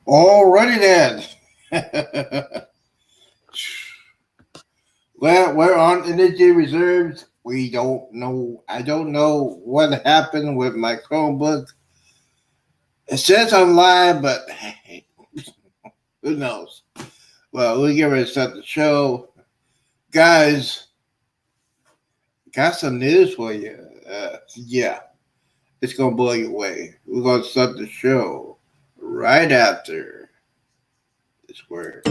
Alrighty then. Well, we're on energy reserves. We don't know. I don't know what happened with my Chromebook. It says I'm live, but hey, who knows? Well, we'll get ready to start the show. Guys, got some news for you. Yeah, it's going to blow you away. We're going to start the show right after this word.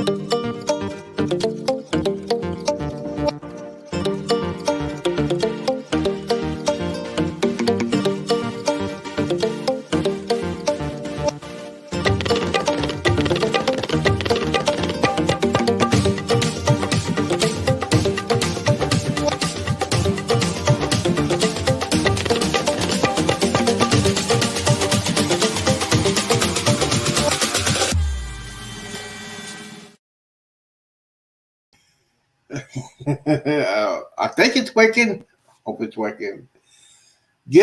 I think it's working. Hope it's working. Good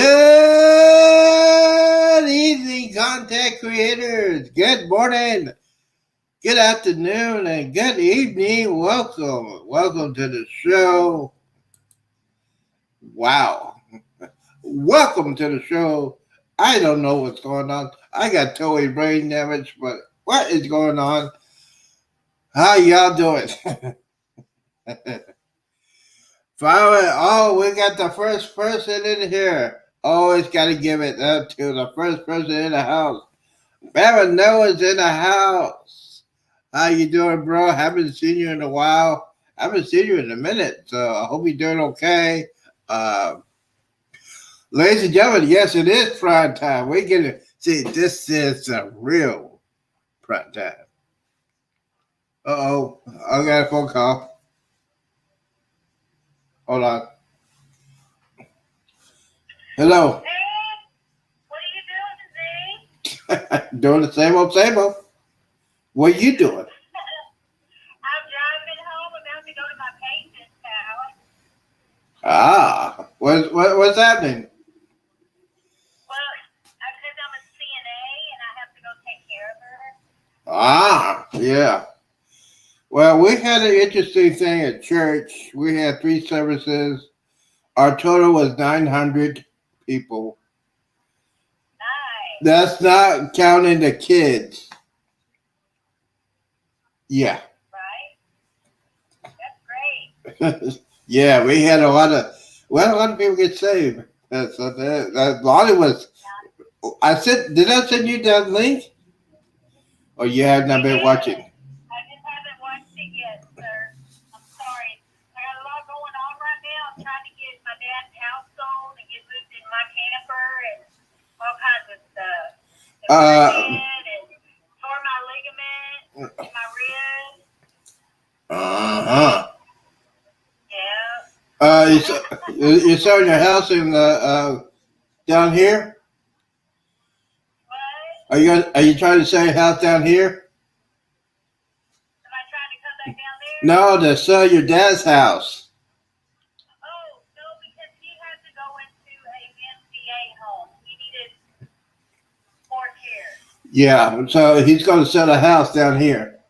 evening, content creators. Good morning, good afternoon, and good evening. Welcome to the show. Wow. Welcome to the show. I don't know what's going on. I got totally brain damage, but what is going on? How y'all doing? Finally, we got the first person in here. Always got to give it up to the first person in the house. Baron Noah's in the house. How you doing, bro? Haven't seen you in a while. Haven't seen you in a minute, so I hope you're doing okay. Ladies and gentlemen, yes, it is prime time. We're gonna see. This is a real prime time. I got a phone call. Hold on. Hello. Hey, what are you doing today? Doing the same old, same old. What are you doing? I'm driving home, about to go to my patient's house. What's happening? Well, because I'm a CNA and I have to go take care of her. Yeah. Well, we had an interesting thing at church. We had 3 services. Our total was 900 people. Nice. That's not counting the kids. Yeah. Right? That's great. Yeah, we had a lot of people get saved. That Lonnie was. Did I send you that link? Or you have not been watching? I just haven't watched it yet, sir. I'm sorry. I got a lot going on right now. I'm trying to get my dad's house sold and get moved in my camper and all kinds of stuff. And tore my ligament in my ribs. Yeah. You're selling your house in down here? What? Are you trying to sell your house down here? Am I trying to come back down there? No, to sell your dad's house. Oh, no, because he had to go into a MCA home. He needed 4 chairs. Yeah, so he's going to sell a house down here.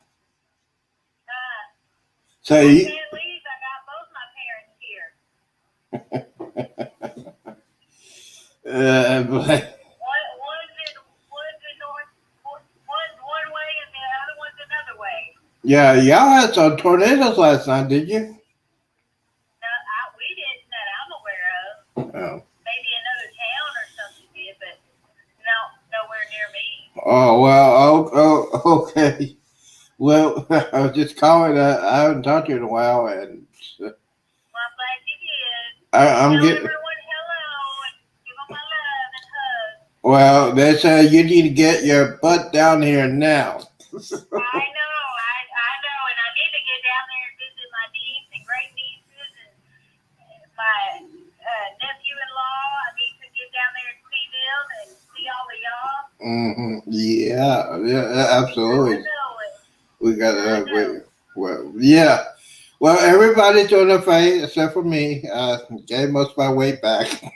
So I you. can't leave. I got both my parents here. But, One's one way and the other one's another way. yeah, y'all had some tornadoes last night, did you? No, we didn't that I'm aware of. Oh. Maybe another town or something did, but nowhere near me. Oh, well, okay. Well, I was just calling. I haven't talked to you in a while, and Well, I'm glad you did. I'm Tell getting. everyone hello and give them my love and hugs. Well, they say you need to get your butt down here now. I know, and I need to get down there and visit my niece and great nieces and my nephew-in-law. I need to get down there and see them and see all of y'all. Yeah, absolutely. I know it. We got well, yeah. Well, everybody's doing their thing except for me. Gave most of my weight back. No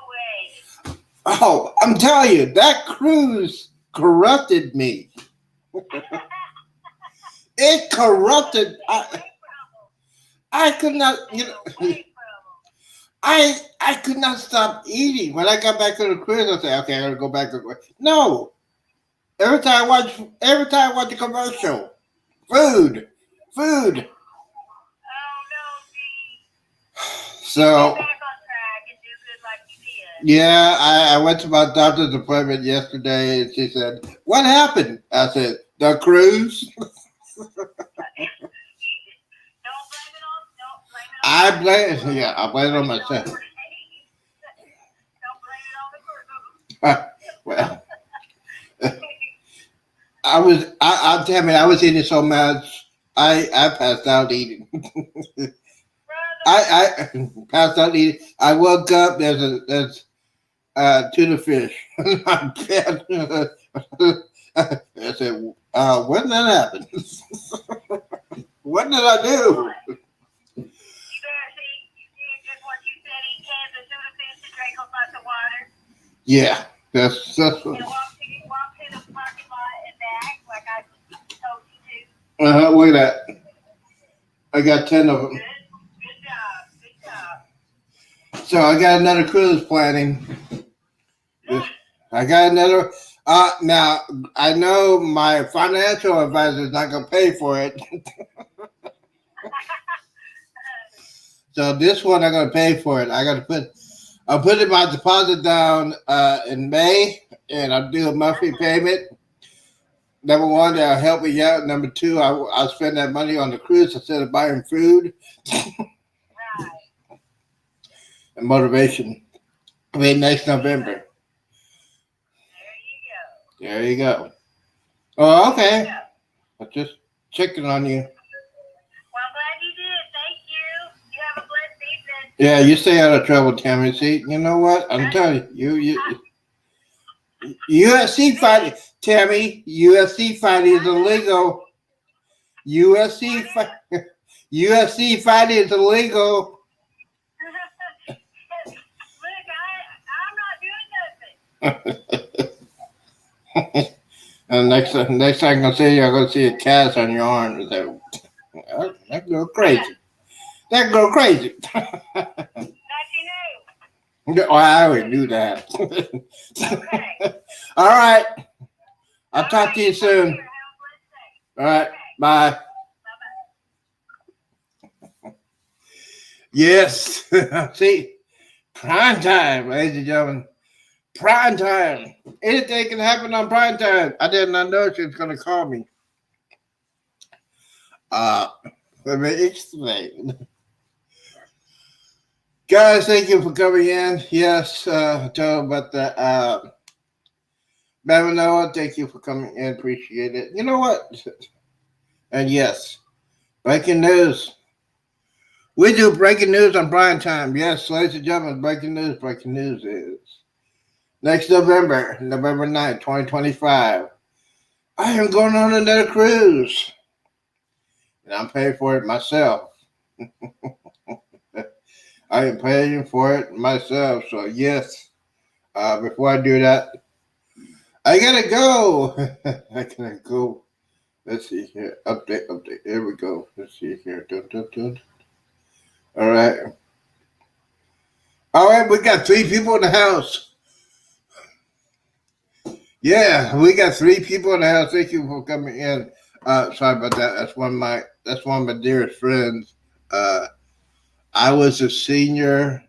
way. Oh, I'm telling you, that cruise corrupted me. It corrupted. I could not. I could not stop eating. When I got back to the cruise, I said, "Okay, I gotta go back to work." No, every time I watch a commercial, food, food. Oh no, see, you get So back on track and do good like you did. yeah, I went to my doctor's appointment yesterday, and she said, "What happened?" I said, "The cruise." Don't blame it on I the cruise. blame, yeah, I blame it on Blame it on myself. your days. Don't blame it on the cruise. Well, I'll tell you, I was eating so much, I passed out eating. Brother, I passed out eating. I woke up. There's tuna fish in my bed. I said, when did that happen? What did I do? you better see. You did just what you said. Eat cans of tuna fish and drink a bunch of water. Yeah, that's And walk to the parking lot and back like I told you to. look at that. I got 10 of them. Good. Good job. Good job. So I got another cruise planning. Good. I got another. Now I know my financial advisor is not gonna pay for it, so this one I'm gonna pay for it. I'm putting my deposit down in May, and I'll do a monthly payment. Number one, that'll help me out. Number two, I'll spend that money on the cruise instead of buying food Right. and motivation. I mean, next November. There you go. There you go. Oh, There you okay. go. I'm just checking on you. Well, I'm glad you did. Thank you. You have a blessed evening. Yeah, you stay out of trouble, Tammy. See, you know what? I'm telling you, UFC fighting, Tammy. UFC fighting is illegal. UFC What fight, is? UFC fighting is illegal. Look, I'm not doing nothing. And next time I'm gonna see you, I'm gonna see a cast on your arm. That girl crazy. That girl crazy. That you knew. Oh, I already knew that. Okay. All right. I'll All talk right. to you You take soon. care. Have a blessed day. All right. Okay. Bye. Bye bye. Yes. See, prime time, ladies and gentlemen. Prime time. Anything can happen on prime time. I did not know she was going to call me. Uh, Let me explain. Guys, thank you for coming in. Yes, I told about the Noah, thank you for coming in. Appreciate it. You know what? And yes, breaking news. We do breaking news on prime time. Yes, ladies and gentlemen, breaking news. Breaking news is next November, November 9th, 2025. I am going on another cruise. And I'm paying for it myself. I am paying for it myself. So, yes, before I do that, I gotta go. I gotta go. Let's see here. Update, update. There we go. Let's see here. Dun, dun, dun. All right. All right, we got three people in the house. Yeah, we got three people in the house. Thank you for coming in. Sorry about that. That's one of my dearest friends. Uh, I was a senior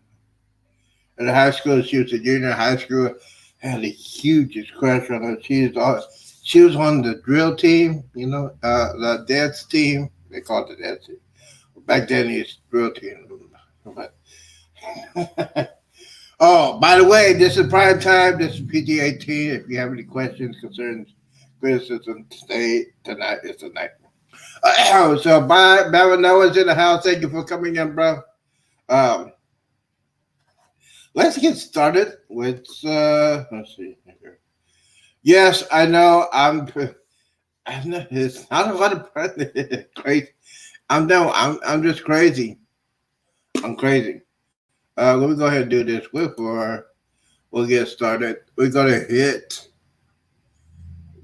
in high school. She was a junior in high school. I had the hugest crush on her. She was on the drill team. You know, the dance team. They called it the dance team. Back then, it's drill team. But oh, by the way, this is prime time. This is PG-18. If you have any questions, concerns, criticism, stay tonight. It's tonight. So, bye. Noah's in the house. Thank you for coming in, bro. Um, let's get started with. Let's see here. Yes, I know. I know it's not a lot of crazy. I'm just crazy. I'm crazy. Let me go ahead and do this before we'll get started. We're gonna hit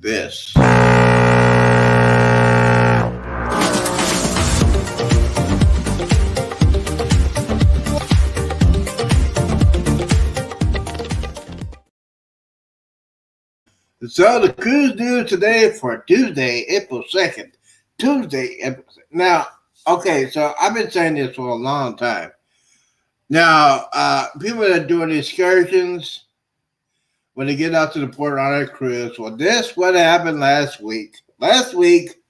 this. So the cruise news today for Tuesday, April 2nd. Tuesday, April 2nd. Now, okay, so I've been saying this for a long time. Now, people that are doing excursions, when they get out to the port on a cruise, well, this what happened last week. Last week,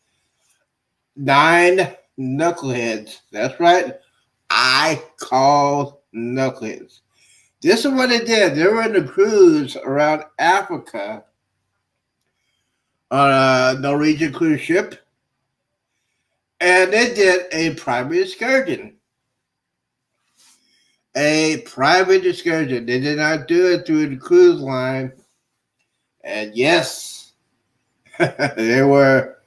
9 knuckleheads. That's right. I call knuckleheads. This is what they did. They were in a cruise around Africa on a Norwegian cruise ship, and they did a private excursion. A private excursion. They did not do it through the cruise line. And yes, they were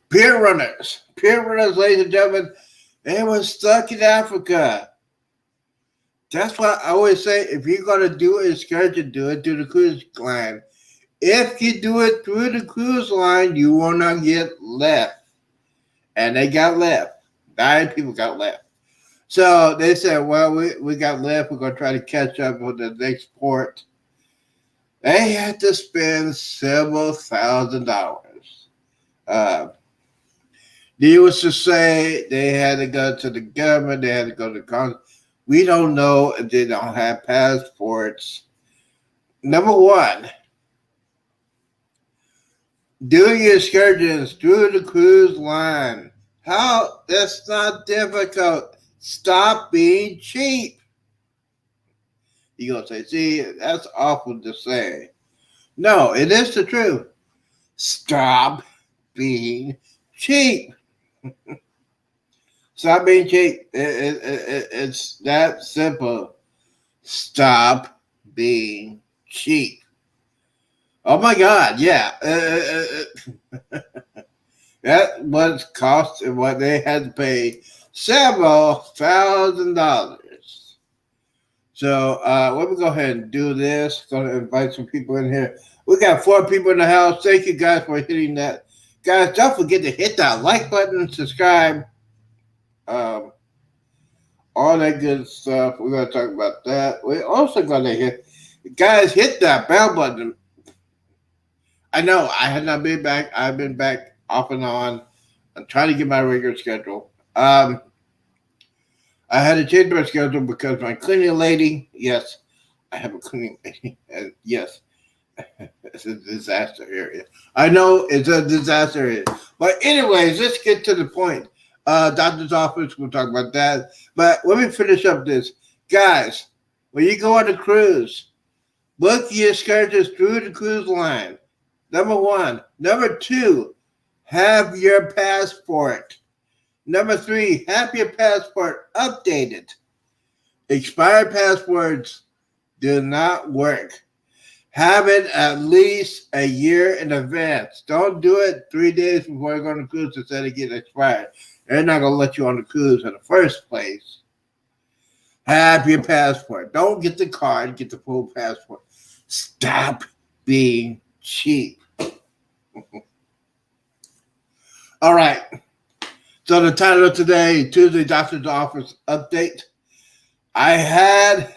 pier runners. Pier runners, ladies and gentlemen, they were stuck in Africa. That's why I always say, if you're going to do an excursion, do it through the cruise line. If you do it through the cruise line, you will not get left. And they got left. 9 people got left. So they said, well, we got left. We're going to try to catch up with the next port. They had to spend several $1,000s. Needless to say, they had to go to the government. They had to go to Congress. We don't know if they don't have passports. Number one, do your excursions through the cruise line. How? That's not difficult. Stop being cheap. You're going to say, see, that's awful to say. No, it is the truth. Stop being cheap. Stop being cheap. It's that simple. Stop being cheap. Oh my God, yeah. That was cost and what they had to pay several $1,000s. So let me go ahead and do this. Going to invite some people in here. We got 4 people in the house. Thank you guys for hitting that. Guys, don't forget to hit that like button, subscribe, all that good stuff. We're going to talk about that. We're also going to hit that bell button. I know I had not been back. I've been back off and on. I'm trying to get my regular schedule. I had to change my schedule because my cleaning lady, yes, I have a cleaning lady, and yes, it's a disaster area. I know it's a disaster area. But anyways, let's get to the point. Doctor's office, we'll talk about that. But let me finish up this. Guys, when you go on a cruise, book your excursions through the cruise line. Number 1. Number 2, have your passport. Number 3, have your passport updated. Expired passports do not work. Have it at least a year in advance. Don't do it 3 days before you're going to cruise instead of getting expired. They're not going to let you on the cruise in the first place. Have your passport. Don't get the card, get the full passport. Stop being cheap. All right. So the title of today, Tuesday Doctor's Office Update. I had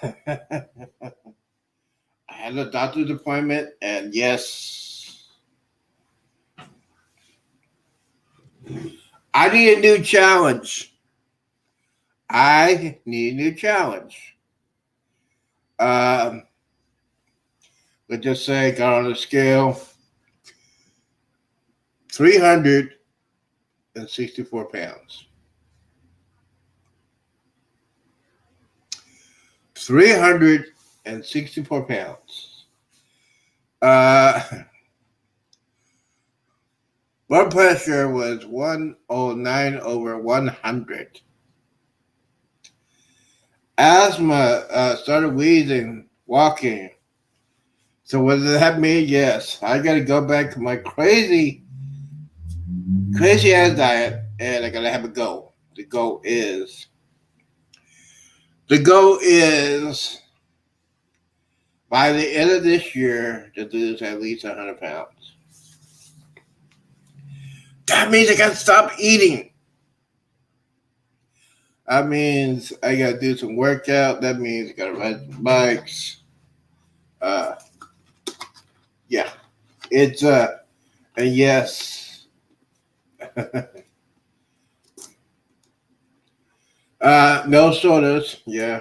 a doctor's appointment, and yes, I need a new challenge. Let's just say I got on the scale 364 pounds. 364 pounds. Blood pressure was 109/100. Asthma, started wheezing, walking. So what does that mean? Yes, I got to go back to my crazy ass diet, and I got to have a goal. The goal is by the end of this year to lose at least 100 pounds. That means I gotta stop eating. That means I gotta do some workout. That means I gotta ride some bikes. Uh, yeah, it's and yes, no sodas. Yeah.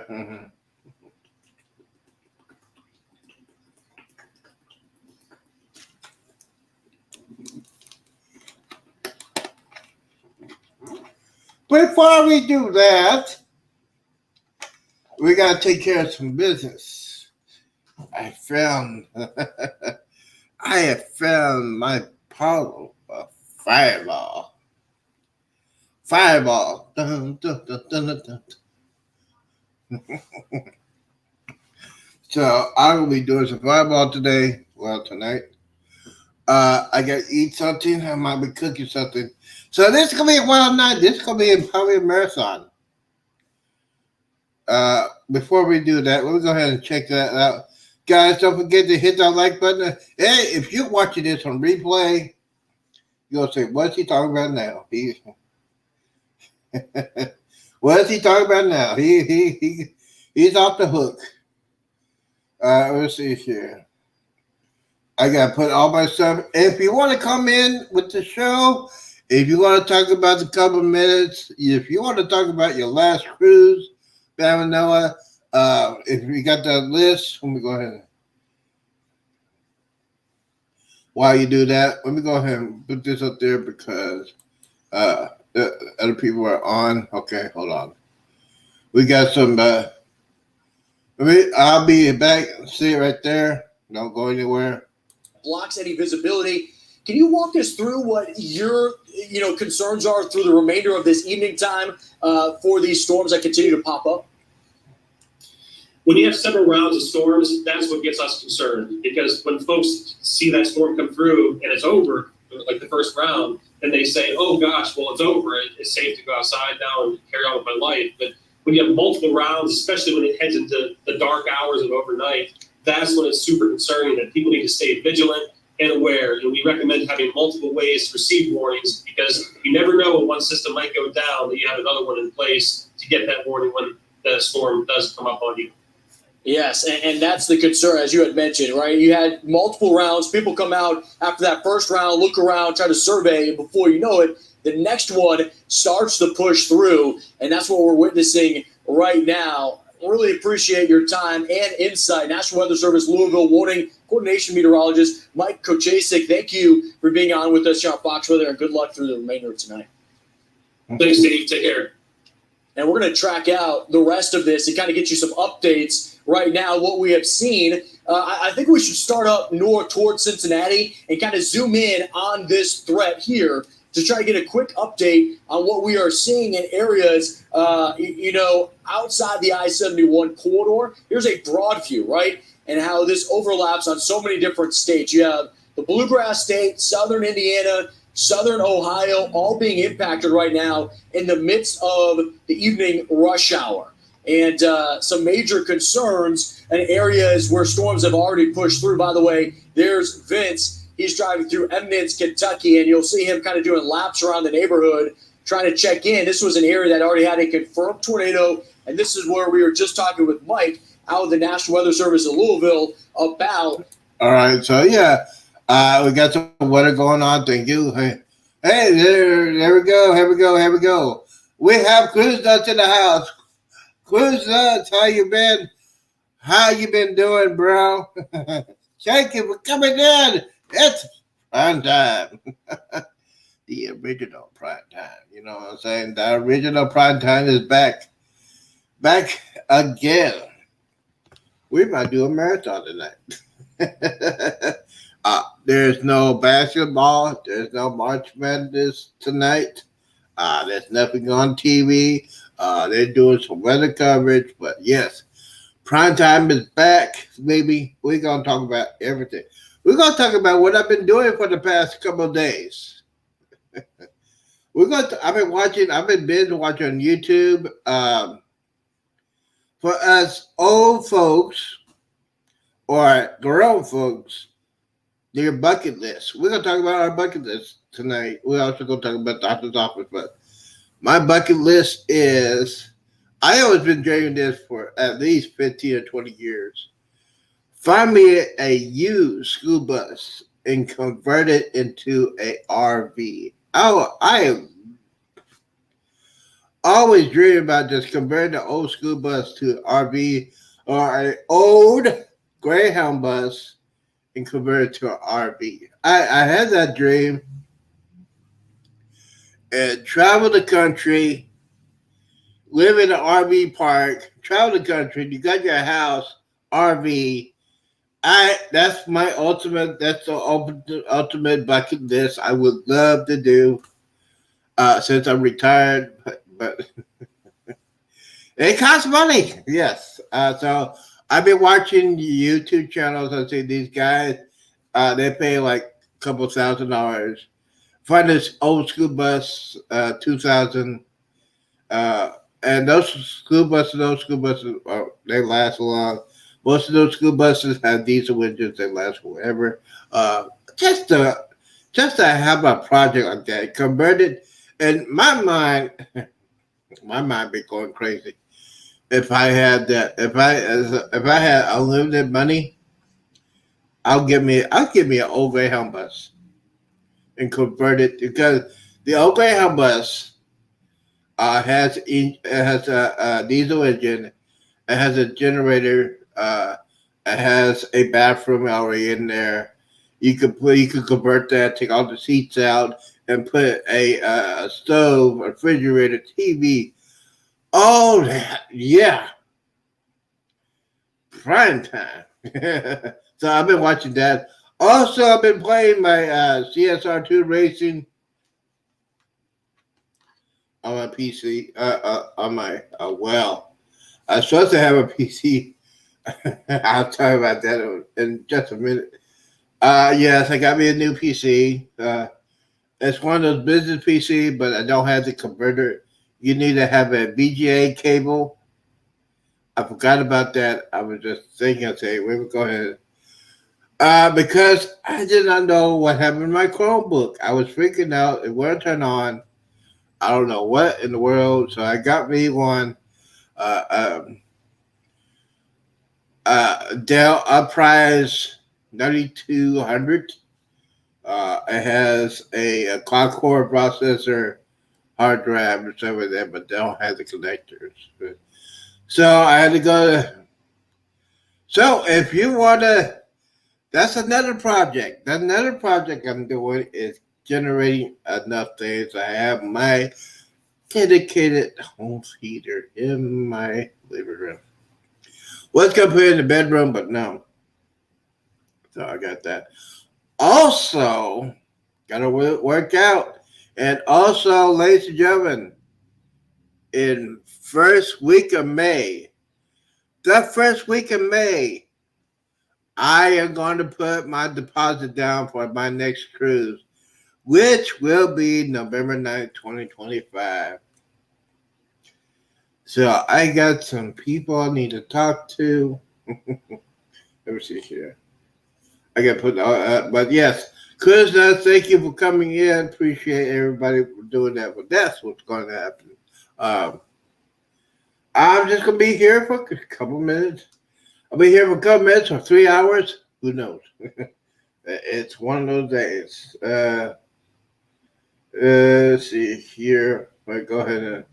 Before we do that, we gotta take care of some business. I found, I have found my bottle of Fireball. Fireball. Dun, dun, dun, dun, dun, dun. So I'm gonna be doing some Fireball today. Well, tonight. I gotta eat something. I might be cooking something. So this is gonna be a wild night. This is gonna be probably a marathon. Before we do that, let me go ahead and check that out. Guys, don't forget to hit that like button. Hey, if you're watching this on replay, you're gonna say, "What's he talking about now?" What is he talking about now? He's off the hook. Let's see here. I gotta put all my stuff. If you want to come in with the show, if you want to talk about the couple of minutes, if you want to talk about your last cruise, Bam Noah, if you got that list, let me go ahead. While you do that, let me go ahead and put this up there because the other people are on. Okay, hold on. We got some. I'll be back. See it right there. Don't go anywhere. Blocks any visibility. Can you walk us through what your concerns are through the remainder of this evening time for these storms that continue to pop up? When you have several rounds of storms, that's what gets us concerned, because when folks see that storm come through and it's over, like the first round, and they say, "Oh gosh, well, it's over. It's safe to go outside now and carry on with my life." But when you have multiple rounds, especially when it heads into the dark hours of overnight, that's when it's super concerning that people need to stay vigilant and aware. We recommend having multiple ways to receive warnings, because you never know when one system might go down, that you have another one in place to get that warning when the storm does come up on you. Yes, and that's the concern, as you had mentioned, right? You had multiple rounds. People come out after that first round, look around, try to survey, and before you know it, the next one starts to push through, and that's what we're witnessing right now. Really appreciate your time and insight. National Weather Service Louisville Warning Coordination Meteorologist Mike Kochasik, thank you for being on with us here on Fox Weather, and good luck through the remainder of tonight. Thanks, Steve. Take care. And we're going to track out the rest of this and kind of get you some updates right now, what we have seen. I think we should start up north towards Cincinnati and kind of zoom in on this threat here to try to get a quick update on what we are seeing in areas, outside the I-71 corridor. Here's a broad view, right, and how this overlaps on so many different states. You have the Bluegrass State, southern Indiana, southern Ohio, all being impacted right now in the midst of the evening rush hour. And some major concerns in areas where storms have already pushed through. By the way, there's Vince. He's driving through Eminence, Kentucky, and you'll see him kind of doing laps around the neighborhood, trying to check in. This was an area that already had a confirmed tornado, and this is where we were just talking with Mike out of the National Weather Service in Louisville about. All right, so yeah. We got some weather going on. Thank you. Hey, there we go. Here we go. We have Cruz Nuts in the house. Cruz Nuts, how you been? How you been doing, bro? Thank you for coming in. It's prime time. The original prime time. You know what I'm saying? The original prime time is back. Back again. We might do a marathon tonight. There's no basketball. There's no March Madness tonight. There's nothing on TV. They're doing some weather coverage. But yes, Primetime is back, baby. We're going to talk about everything. We're going to talk about what I've been doing for the past couple of days. I've been binge watching on YouTube. For us old folks or grown folks, Your bucket list. We're gonna talk about our bucket list tonight. We're also gonna talk about doctor's office, but my bucket list is I always been dreaming this for at least 15 or 20 years. Find me a used school bus and convert it into a RV. Oh, I always dream about just converting an old school bus to an RV or an old Greyhound bus and convert it to an RV. I had that dream and travel the country, live in an RV park, travel the country. You got your house, RV. I that's my ultimate. That's the ultimate bucket list. I would love to do since I'm retired, but it costs money. Yes. So I've been watching YouTube channels. I see these guys. They pay like a couple $1,000. Find this old school bus, 2000. Uh, and those school buses, they last long. Most of those school buses have diesel engines that last forever. Uh, just to just to have a project like that converted, in my mind be going crazy. If I had that, if I had unlimited money, I'll give me an old Greyhound bus and convert it because the old Greyhound bus it has a diesel engine. It has a generator. It has a bathroom already in there. You could convert that, take all the seats out, and put a stove, refrigerator, TV, all that. Yeah, prime time. So I've been watching that. Also, I've been playing my CSR2 racing on my PC. On my I was supposed to have a PC. I'll talk about that in just a minute. Yes, I got me a new PC. It's one of those business PC, but I don't have the converter. You need to have a VGA cable. I forgot about that. I was just thinking, I say, we would go ahead. Because I did not know what happened to my Chromebook. I was freaking out. It wouldn't turn on. I don't know what in the world. So I got me one. Uh, um, Dell Uprise 9200. It has a quad core processor, hard drive, and stuff like that, but they don't have the connectors. So I had to go to. So if you want to, that's another project. That's another project I'm doing is generating enough things. I have my dedicated home theater in my living room. Was gonna put it in the bedroom, but no. So I got that. Also, gotta work out. And also, ladies and gentlemen, in first week of May, the first week of May, I am going to put my deposit down for my next cruise, which will be November 9th, 2025. So I got some people I need to talk to. Let me see here. I got to put, but yes, Chris, thank you for coming in. Appreciate everybody for doing that. But that's what's going to happen. Um, I'm just going to be here for a couple minutes. I'll be here for a couple minutes or 3 hours. Who knows? It's one of those days. Let's see here. Right, go ahead and.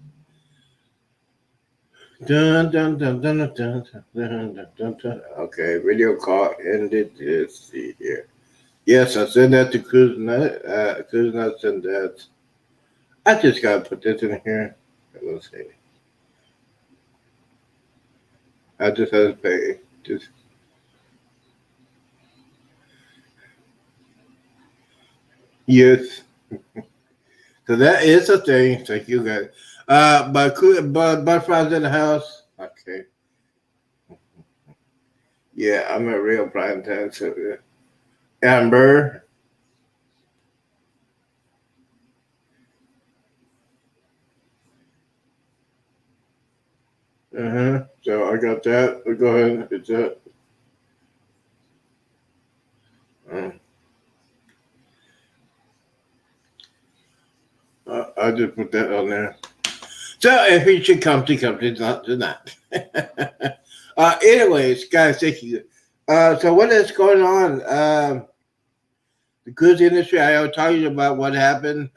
Dun, dun, dun, dun, dun, dun, dun, dun, dun, dun. Okay, video call ended. Let's see here. Yes, I sent that to Cruz Nut. Cruz Nut sent that. I just gotta put this in here. Let's see. I just had to pay. Just yes. So that is a thing. Thank you guys. But Butterflies in the house. Okay. Yeah, I'm a real prime time. So Amber. So I got that. Go ahead. It's that. I'll just put that on there. So if you should come to not tonight. Anyways, guys, thank you. So what is going on? The goods industry. I was talking about what happened.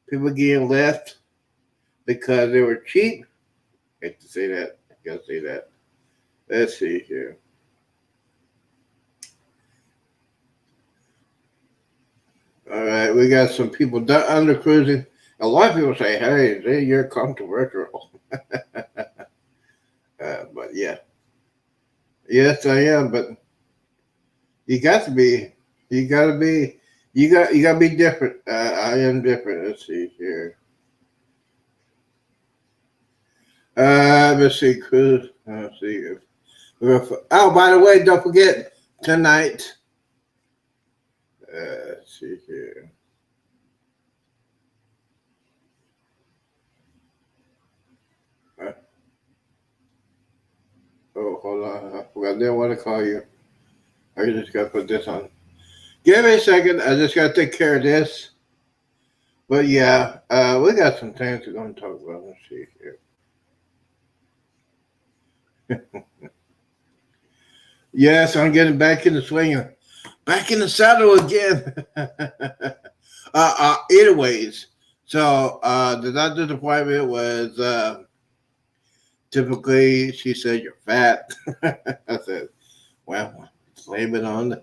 People getting left because they were cheap. I hate to say that. I gotta say that. Let's see here. All right, we got some people under cruising. A lot of people say, "Hey, you're controversial." But yeah, yes, I am. But you got to be. You got to be. You got to be different. I am different. Let's see here. Let's see, cruise. Let's see. Oh, by the way, don't forget tonight. Let's see here. Oh, hold on. I forgot. I didn't want to call you. I just got to put this on. Give me a second. I just got to take care of this. But yeah, we got some things we're going to talk about. Let's see here. Yes, I'm getting back in the swing. Back in the saddle again. Anyways, so the doctor's appointment was typically, she said, "You're fat." I said, "Well, blame it on the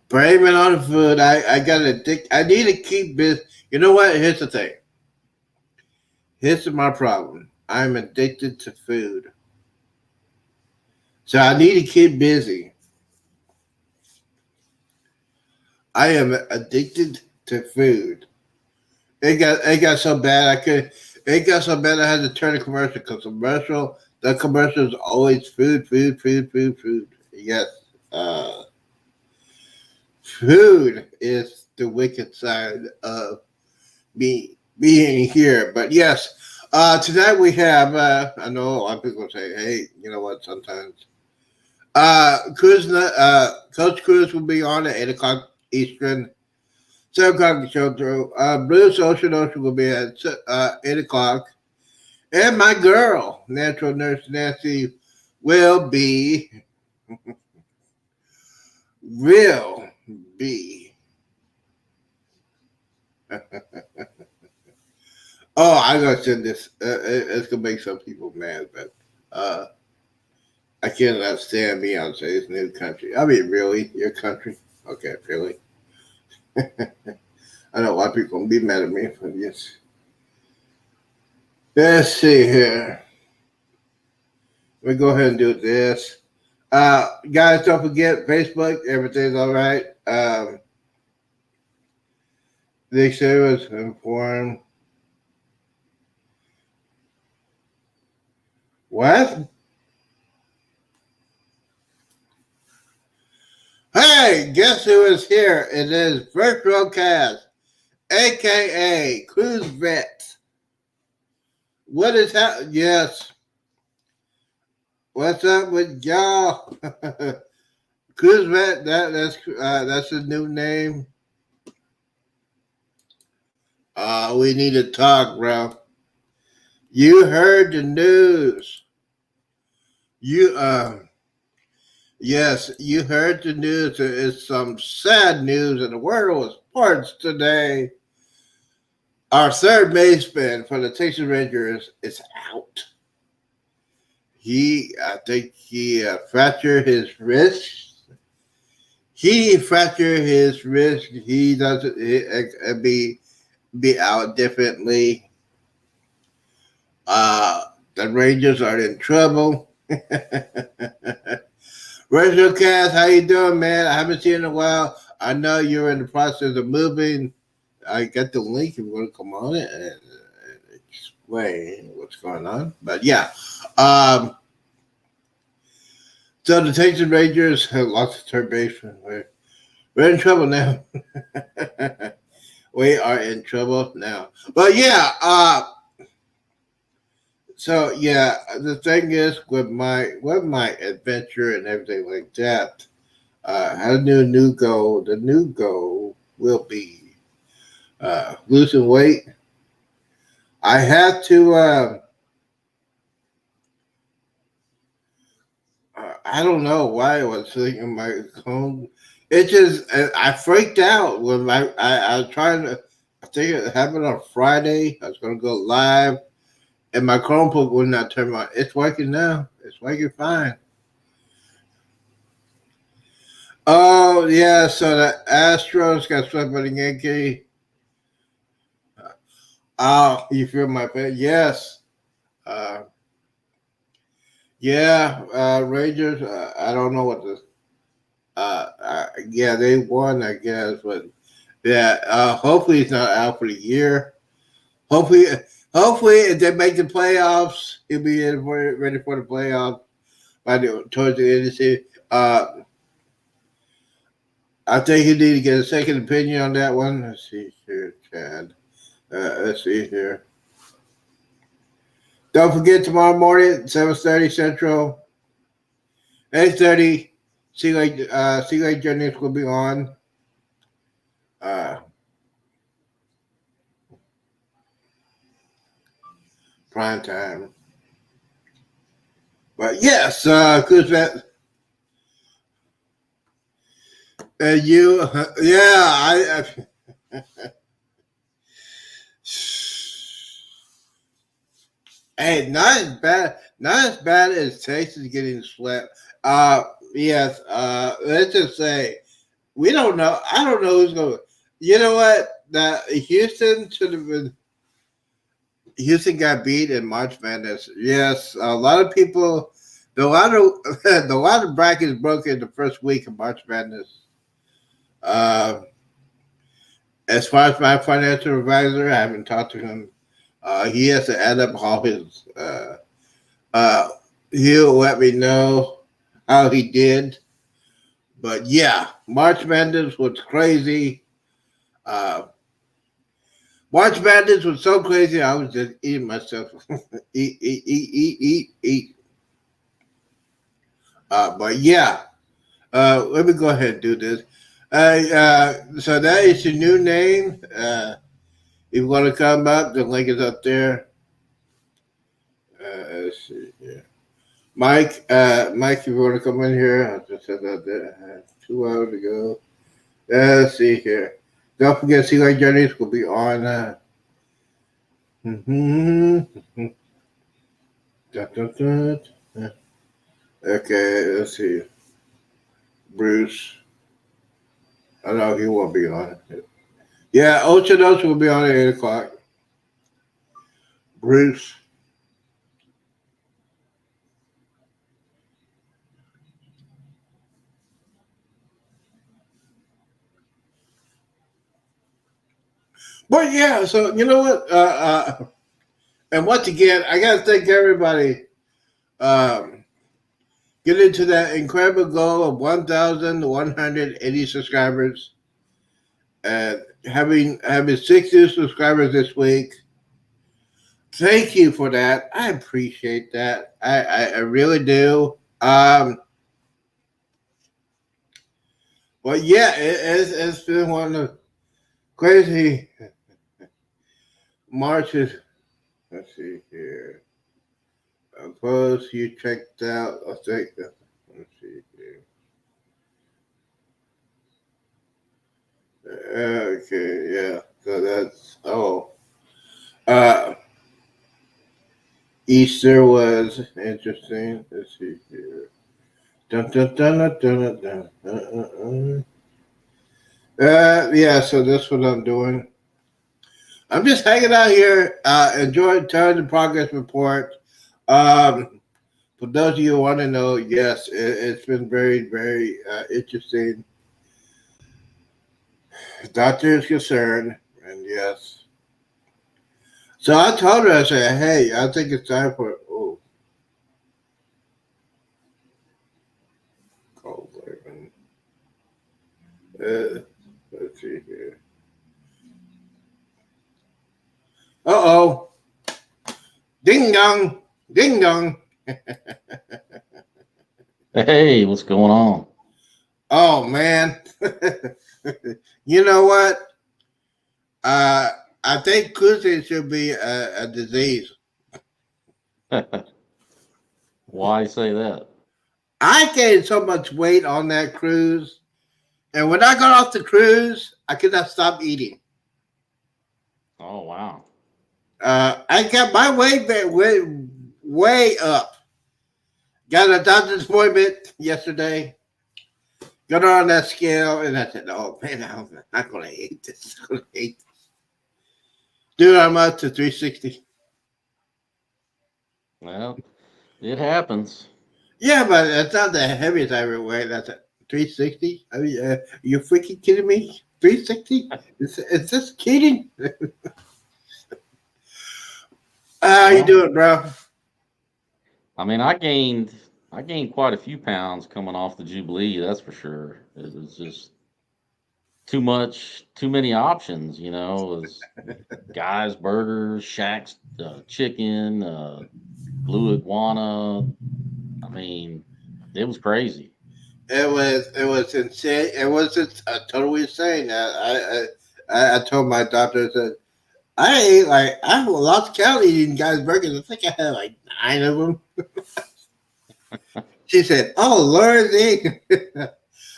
food. I got addicted. I need to keep this. You know what? Here's the thing. Here's my problem. I'm addicted to food. So I need to keep busy. I am addicted to food. It got so bad it got so bad I had to turn the commercial because the commercial is always food, food, food, food, food. Yes. Food is the wicked side of me being here. But yes, tonight we have I know a lot of people say, "Hey, you know what, sometimes Coach Cruz will be on at 8 o'clock Eastern, 7 o'clock the show through. Bruce Ocean will be at 8 o'clock. And my girl, Natural Nurse Nancy, will be will be oh, I'm gonna send this. It's gonna make some people mad, but I cannot stand Beyonce's new country. I mean, really, your country? Okay, really. I know a lot of people gonna be mad at me for this. Let's see here. Let me go ahead and do this. Guys, don't forget Facebook. Everything's all right. They say was informed. What? Hey, guess who is here? It is Virtual Cast, aka Cruise Vet. What is happening? Yes. What's up with y'all? Cruise Vet. That's a new name. We need to talk, bro. You heard the news. You Yes, you heard the news. There is some sad news in the world of sports today. Our third baseman for the Texas Rangers is out. I think he fractured his wrist. He fractured his wrist. He doesn't be out differently. The Rangers are in trouble. Rachel Cass, how you doing, man? I haven't seen you in a while. I know you're in the process of moving. I got the link if you want to come on it and explain what's going on. But yeah, so the Texas Rangers have lost the third baseman. We're in trouble now. We are in trouble now. But yeah, so yeah, the thing is with my adventure and everything like that, I have a new goal. The new goal will be losing weight I have to. I don't know why I was thinking my phone. It just I freaked out when I was trying to. I think it happened on Friday. I was gonna go live, and my Chromebook would not turn on. It's working now. It's working fine. Oh yeah, so the Astros got swept by the Yankees. Oh, you feel my pain? Yes. Uh, yeah, Rangers. I don't know what the. Yeah, they won, I guess, but yeah. Hopefully, it's not out for the year. Hopefully, hopefully, if they make the playoffs, he'll be ready for the playoffs towards the end of the season. I think you need to get a second opinion on that one. Let's see here, Chad. Let's see here. Don't forget tomorrow morning, 7:30 Central, 8:30. Sea Lake Jennings will be on. Uh, prime time. But yes, cause that and you, yeah, hey, not as bad as Texas getting swept. Yes, let's just say we don't know. I don't know who's going. You know what? The Houston should have been. Houston got beat in March Madness. Yes, a lot of people. The lot of brackets broke in the first week of March Madness. Uh, as far as my financial advisor, I haven't talked to him. He has to add up all his. Uh, he'll let me know how he did. But yeah, March Madness was crazy. Uh, March Madness was so crazy. I was just eating myself. Eat. But yeah, let me go ahead and do this. So that is your new name. If you want to come up, the link is up there. Let's see here. Mike, if you want to come in here, I just said that there 2 hours ago. Let's see here. Don't forget, Sea Lake Journeys will be on. Okay, let's see. Bruce. I know he won't be on. Yeah, Ochanos will be on at 8 o'clock. Bruce. But yeah, so you know what? And once again, I got to thank everybody. Get into that incredible goal of 1,180 subscribers, and having 60 subscribers this week. Thank you for that. I appreciate that. I really do. But yeah, it's been one of the crazy marches. Let's see here. Suppose you checked out. Let's see here. Okay, yeah. So that's Easter was interesting. Let's see here. Dun, dun, dun, dun, dun, dun, dun. Yeah, so that's what I'm doing. I'm just hanging out here, enjoying telling the progress report. For those of you who want to know, yes, it's been very, very interesting. The doctor is concerned, and yes. So I told her, I said, hey, I think it's time for, cold living. Let's see here. Uh-oh. Ding dong. Ding dong. Hey, what's going on? Oh, man. You know what? I think cruising should be a disease. Why say that? I gained so much weight on that cruise, and when I got off the cruise, I could not stop eating. Oh wow. I got my weight way up. Got a doctor's appointment yesterday. Got on that scale, and I said, "Oh man, I'm not gonna hate this. I'm gonna hate this." Dude, I'm up to 360. Well, it happens. Yeah, but it's not the heaviest I ever weighed. That's a 360. I mean, you freaking kidding me? 360? Is this kidding? How you Well, doing, bro? I mean, I gained quite a few pounds coming off the Jubilee. That's for sure. It was just too many options. You know, it was guys burgers, Shaq's chicken, blue iguana. I mean, it was crazy. It was insane. It wasn't totally insane. I told my doctor that I ate like I lost count eating guys burgers. I think I had like 9 of them. She said, "Oh Lord,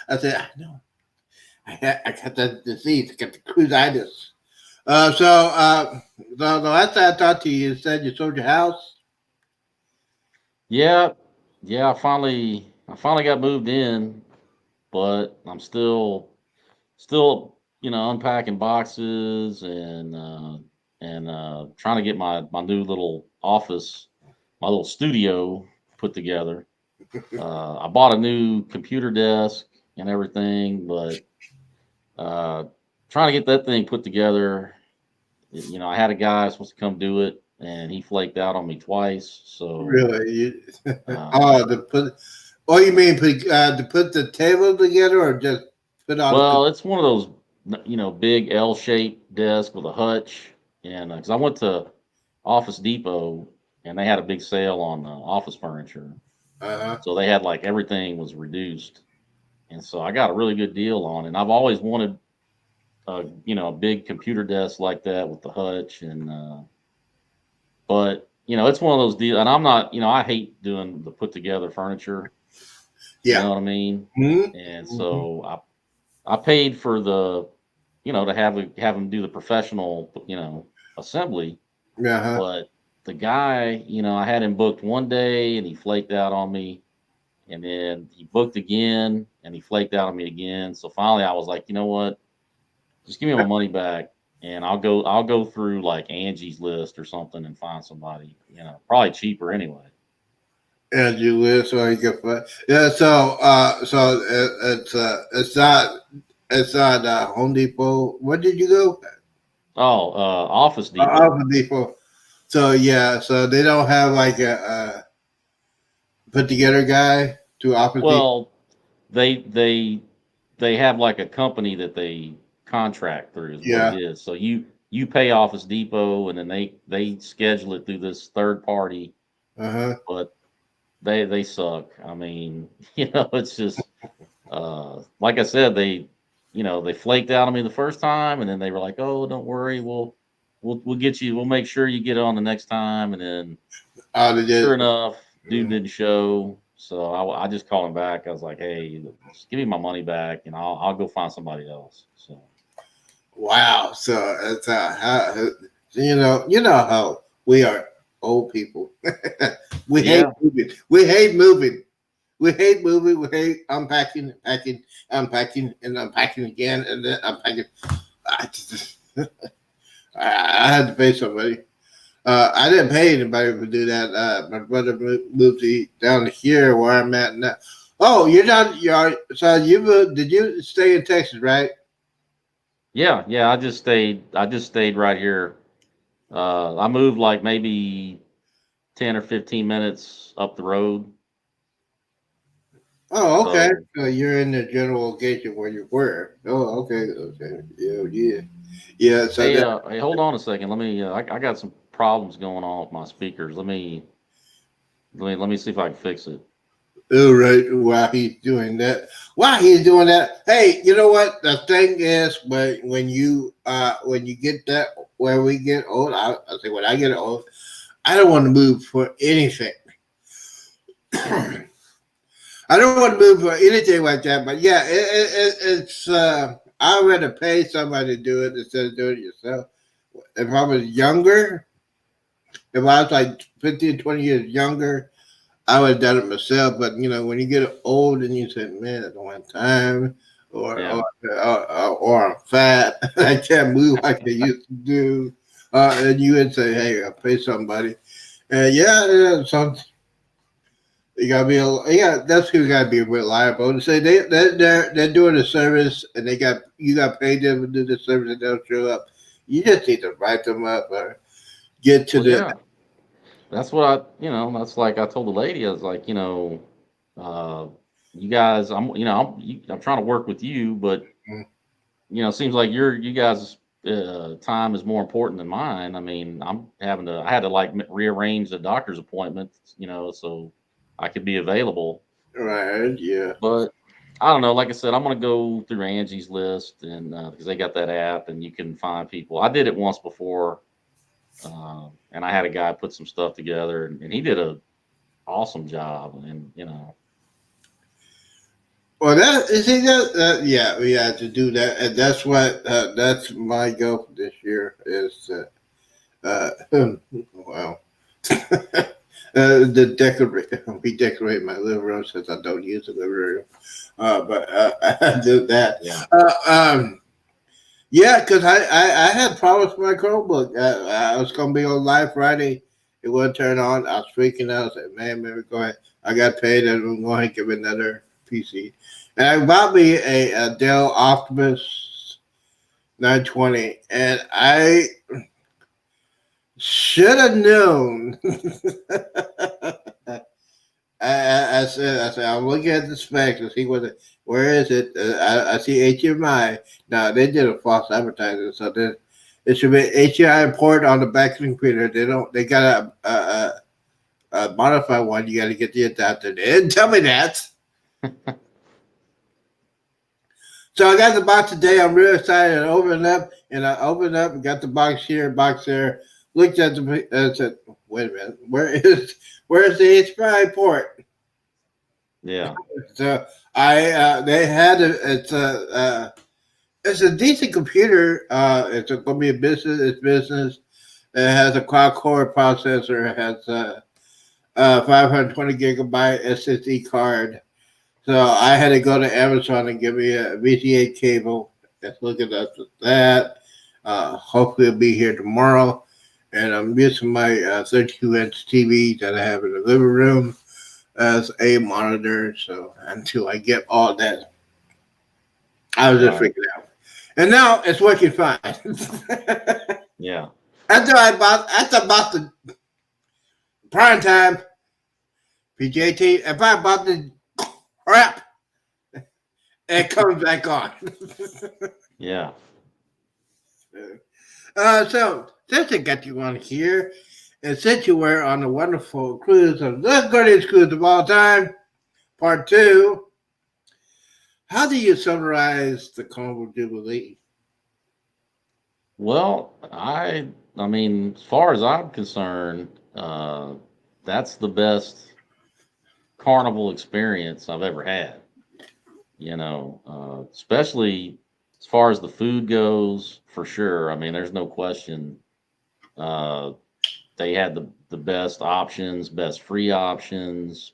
I said, "I know. I got that disease. I got the cruisitis." So the last time I talked to you, you said you sold your house. Yeah, yeah. I finally got moved in, but I'm still, unpacking boxes and trying to get my new little office, my little studio put together. I bought a new computer desk and everything, but uh, trying to get that thing put together. I had a guy supposed to come do it, and he flaked out on me twice. So, Really? uh, Oh, to put. Oh, you mean to put the table together, or just put all the? well, it's one of those, big L-shaped desk with a hutch, and because I went to Office Depot and they had a big sale on office furniture, Uh so they had like everything was reduced, and so I got a really good deal on it. And I've always wanted a big computer desk like that with the hutch, and but it's one of those deals. And I'm not, I hate doing the put together furniture. You yeah. know what I mean? And Mm-hmm. so I paid for to have him do the professional, assembly. Uh huh. But the guy, I had him booked one day and he flaked out on me, and then he booked again and he flaked out on me again. So finally, I was like, you know what? Just give me my money back, and I'll go through like Angie's List or something and find somebody, probably cheaper anyway. And you live so you can find. Yeah. It's not Home Depot. What did you go? Oh, Office Depot. Home Depot. So yeah. So they don't have like a put together guy to Office Depot. Well, they they they have like a company that they contract through is what it Yeah. is. So you pay Office Depot, and then they schedule it through this third party, Uh huh. but they suck. I mean, it's just like I said, they flaked out on me the first time, and then they were like, "Oh, don't worry, we'll get you. We'll make sure you get on the next time." And then They sure just. enough, dude didn't show. So I just called him back. I was like, "Hey, just give me my money back, and I'll go find somebody else." So Wow. So it's you know how we are old people. we hate yeah, moving. We hate moving. We hate moving. We hate unpacking, packing, unpacking, and unpacking again, and then unpacking. I, just, I had to pay somebody. I didn't pay anybody to do that. My brother moved down here where I'm at now. Oh, you're not. So you moved? Did you stay in Texas, right? yeah. I just stayed right here. I moved like maybe 10 or 15 minutes up the road. Oh, okay. So So you're in the general location where you were. Oh, okay, okay. Yeah, yeah, yeah. So that. hey, hold on a second. Let me. I got some problems going on with my speakers. Let me see if I can fix it. Oh, right. While he's doing that, hey, you know what? The thing is, when you get that, where we get old, I say when I get old, I don't want to move for anything. I don't want to move for anything like that. But yeah, it's. I'd rather pay somebody to do it instead of doing it yourself. If I was younger, if I was like 15, 20 years younger, I would have done it myself. But when you get old and you say, "Man, I don't have time," or Yeah. or or I'm fat, I can't move like I used to do, and you would say, "Hey, I'll pay somebody." And yeah, some you gotta be yeah. That's who gotta be reliable. And say they're doing a service and you got paid them to do the service and they'll show up. You just need to write them up or get to Well, the yeah. That's what that's like I told the lady. I was like, uh, you guys, I'm trying to work with you, but it seems like you guys' time is more important than mine. I mean, I had to like rearrange the doctor's appointment, so I could be available. right. Yeah. But I don't know. Like I said, I'm gonna go through Angie's list, and because they got that app, and you can find people. I did it once before, and I had a guy put some stuff together, and he did a awesome job. And Well, that you see yeah, we had to do that, and that's my goal for this year is well, the decorate we decorate my living room since I don't use the living room, but I do that. yeah, Yeah, because I had problems with my Chromebook. I was gonna be on live Friday. It wouldn't turn on. I was freaking out. I said, "Man, maybe go ahead. I got paid, and I'm going to give it another PC." And I bought me a Dell Optimus 920, and I should have known. I said, I'm looking at the specs to see where is it. I see HDMI. Now they did a false advertising, so it should be HDMI port on the back of the computer. They don't. They got a modified one. You got to get the adapter. They didn't tell me that. So I got the box today. I'm real excited. I opened up and got the box here, box there. Looked at the said, "Wait a minute, where's the HDMI port?" yeah, So they had it's a decent computer. It's going to be a business. It's business. It has a quad core processor. It has a 520 gigabyte SSD card. So I had to go to Amazon and give me a VGA cable. Let's look at that. Hopefully it'll be here tomorrow. And I'm using my 32-inch TV that I have in the living room as a monitor. So until I get all that, I was just right, freaking out. And now it's working fine. yeah, After I bought the Primetime PJT, if I bought the crap, it comes back on. yeah. So since I got you on here, and since you were on the wonderful cruise of the greatest cruise of all time, part two, how do you summarize the Carnival Jubilee? Well, I mean, as far as I'm concerned, that's the best carnival experience I've ever had. Especially as far as the food goes, for sure. I mean, there's no question. Uh, they had the best options, best free options,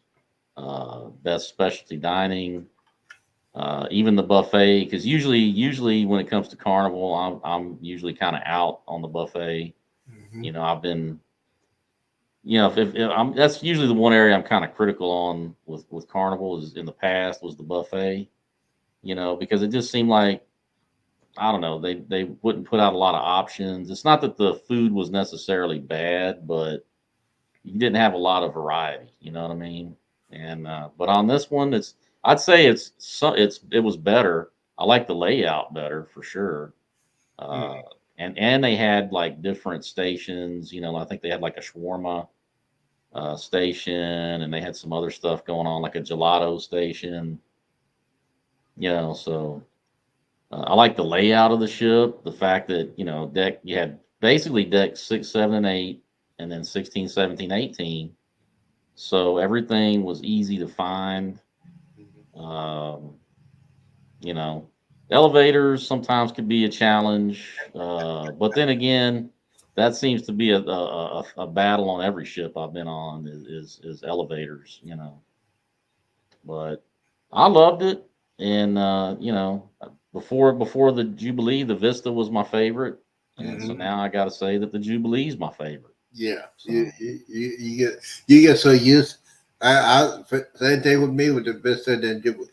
best specialty dining, even the buffet. Because usually when it comes to carnival, I'm usually kind of out on the buffet. Mm-hmm. I've been, if I'm, that's usually the one area I'm kind of critical on with carnival is in the past was the buffet. Because it just seemed like I don't know, they wouldn't put out a lot of options. It's not that the food was necessarily bad, but you didn't have a lot of variety. You know what I mean? And but on this one, I'd say it was better. I like the layout better for sure. Uh, and they had like different stations. I think they had like a shawarma station, and they had some other stuff going on, like a gelato station. So I like the layout of the ship, the fact that deck you had basically deck 6, 7, and 8, and then 16, 17, 18. So everything was easy to find. Um, you know, elevators sometimes could be a challenge, but then again, that seems to be a battle on every ship I've been on is elevators. But I loved it, and before the Jubilee, the Vista was my favorite, and so Mhm. now I got to say that the Jubilee is my favorite. Yeah, So you get so used. Same thing with me with the Vista and Jubilee.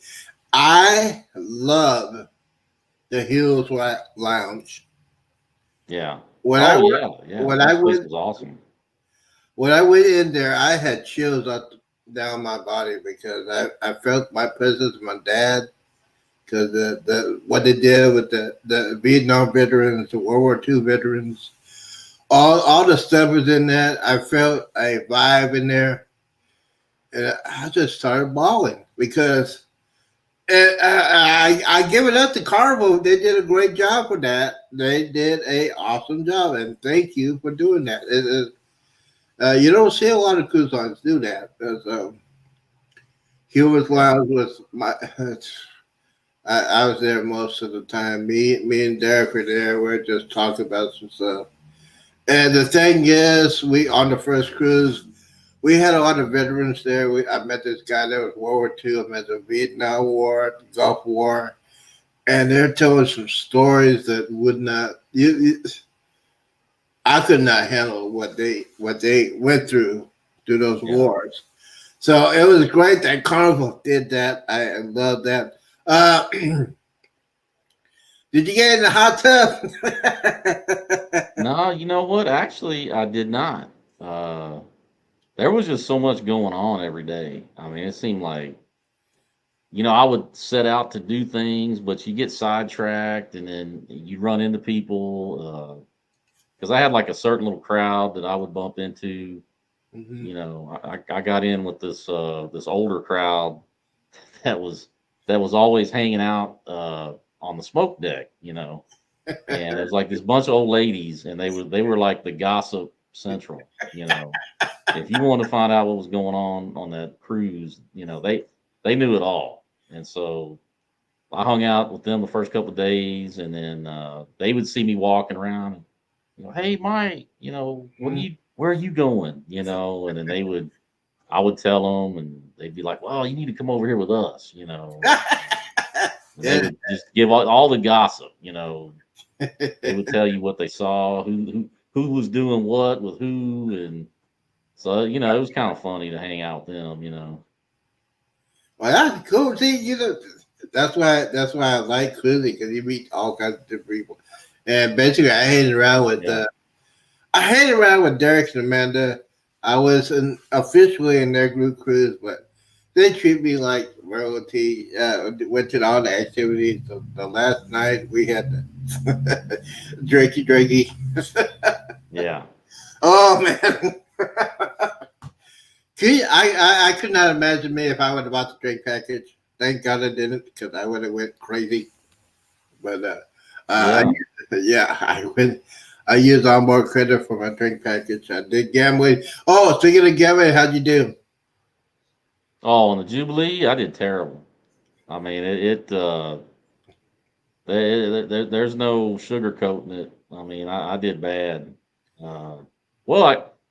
I love the Lounge. yeah. When I Oh went yeah, yeah. when I That place went was awesome. when I went in there, I had chills up down my body because I felt my presence, my dad, because the what they did with the Vietnam veterans, the World War II veterans, all the stuff was in that. I felt a vibe in there, and I just started bawling because I give it up to Carnival. They did a great job for that. They did a awesome job, and thank you for doing that. You don't see a lot of cruise lines do that. Humor's Yeah. Lounge was my. I was there most of the time. Me and Derek were there. We are just talking about some stuff. And the thing is, we on the first cruise, we had a lot of veterans there. I met this guy that was World War II. I met the Vietnam War, the Gulf War, and they're telling some stories that would not. I could not handle what they went through those Yeah. wars. So it was great that Carnival did that. I love that. Did you get in the hot tub? No, you know what? Actually, I did not. Uh, there was just so much going on every day. I mean, it seemed like, I would set out to do things, but you get sidetracked and then you run into people. Because I had like a certain little crowd that I would bump into. Mhm. I got in with this older crowd that was always hanging out on the smoke deck, and it was like this bunch of old ladies, and they were like the gossip central. If you want to find out what was going on that cruise, they knew it all, and so I hung out with them the first couple of days, and then they would see me walking around, and hey Mike, where are you going, and then I would tell them, and they'd be like, well, you need to come over here with us, and they Yeah. would just give all the gossip, they would tell you what they saw, who was doing what with who, and so it was kind of funny to hang out with them. Well, that's cool. See, that's why I like cruising because you meet all kinds of different people. And basically, Yeah, I hang around with Derek and Amanda. I was officially in their group cruise, but they treat me like royalty. Went to all the activities. The last night we had the drinky. yeah. Oh man. I could not imagine me if I would have bought the drink package. Thank God I didn't because I would have went crazy. But Yeah. yeah, I went. I used onboard credit for my drink package. I did gambling. Oh, speaking of gambling, how'd you do? Oh, on the Jubilee, I did terrible. I mean, there's no sugarcoating it. I mean, I did bad. Uh, well,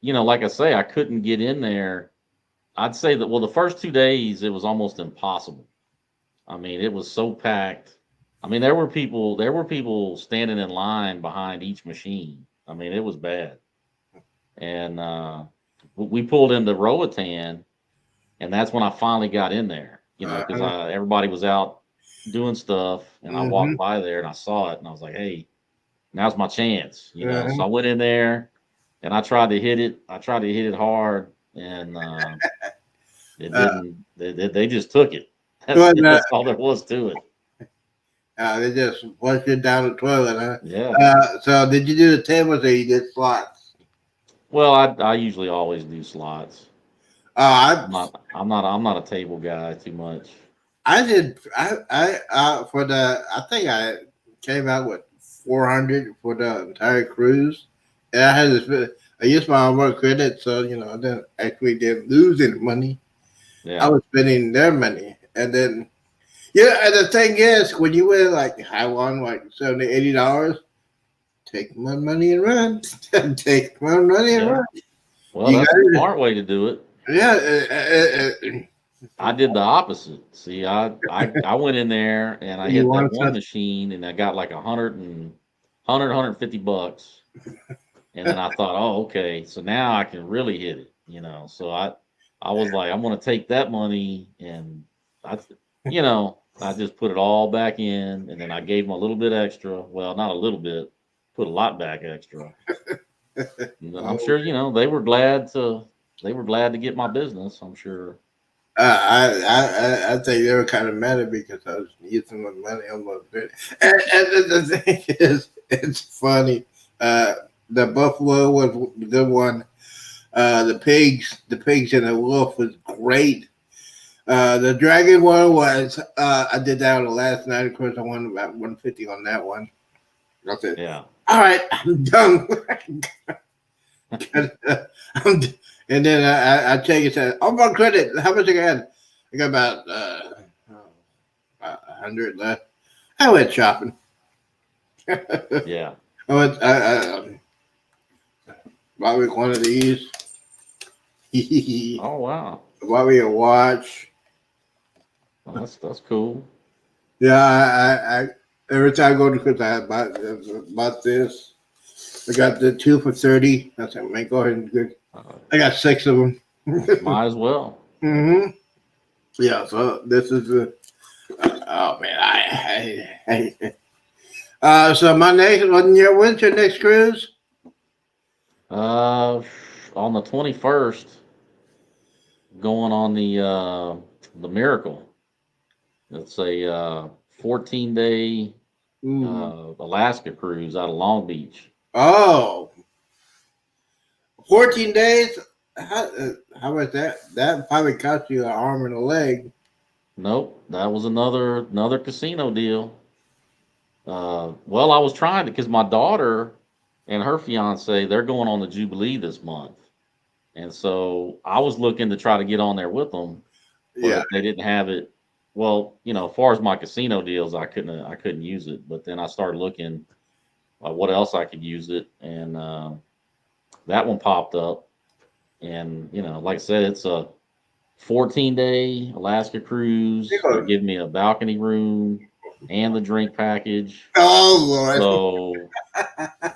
like I say, I couldn't get in there. I'd say that, well, the first 2 days, it was almost impossible. I mean, it was so packed. I mean, there were people standing in line behind each machine. I mean, it was bad. And we pulled into Roatan, and that's when I finally got in there. Because everybody was out doing stuff, and I Mm-hmm. walked by there and I saw it, and I was like, "Hey, now's my chance." Uh-huh. So I went in there, and I tried to hit it. I tried to hit it hard, and it Uh, didn't. They just took it. That's well, that's all there was to it. they just flushed it down the toilet, huh? Yeah. So did you do the tables or you did slots? Well, I usually always do slots. I I'm not a table guy too much. I did for the I think I came out with 400 for the entire cruise, and I had to I used my work credit, so I didn't lose any money. I Yeah. was spending their money, and then and the thing is, when you win like I won like $70, $80, take my money and run, take my money and Yeah. run. Well, You that's got the it, smart way to do it. yeah. I did the opposite. See, I went in there and I You hit that want one something? machine and I got like 150 bucks. And then I thought, oh, okay, so now I can really hit it, So I was like, I'm gonna take that money and I, I just put it all back in, and then I gave them a little bit extra. Well, not a little bit, put a lot back extra. And I'm Oh, sure, they were glad to get my business. I'm sure. I think they were kind of mad at me because I was using my money on my bed. And the thing is, it's funny. Uh, the buffalo was the good one. The pigs and the wolf was great. The dragon one was. I did that on the last night. Of course, I won about 150 on that one. I said, Yeah. "All right, I'm done." I'm, and then I check and said, "Oh, my credit. How much I got? I got about 100 left." I went shopping. I Yeah. went. Bought me one of these. Oh wow. Bought me a watch. Well, that's cool. Yeah, I every time I go to Chris, I bought this. I got the two for 30. I said, man, go ahead and good. Uh, I got six of them. might as well. hmm Yeah, so this is the. Oh man, so my next when's your next cruise? Uh, on the 21st, going on the Miracle. It's a 14-day Ooh. Alaska cruise out of Long Beach. Oh, 14 days. How about that? That probably cost you an arm and a leg. Nope, that was another casino deal. Well, I was trying to because my daughter and her fiance they're going on the Jubilee this month, and so I was looking to try to get on there with them, Yeah, but they didn't have it. Well, as far as my casino deals, I couldn't use it. But then I started looking what else I could use it, and that one popped up. And like I said, it's a 14-day Alaska cruise. They're giving me a balcony room and the drink package. oh Lord. So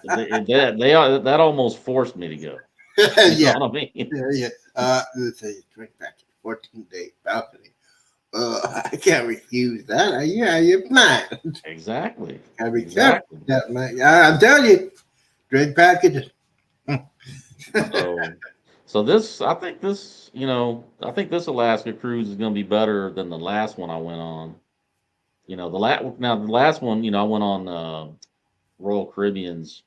that almost forced me to go. You know Yeah, what I mean? yeah. Let's say drink back 14-day balcony. I can't refuse that. Yeah, you're fine. Exactly. Gotta be careful Exactly. with that, man. I'm telling you, drink packages. So I think this Alaska cruise is going to be better than the last one I went on. The last one, I went on Royal Caribbean's.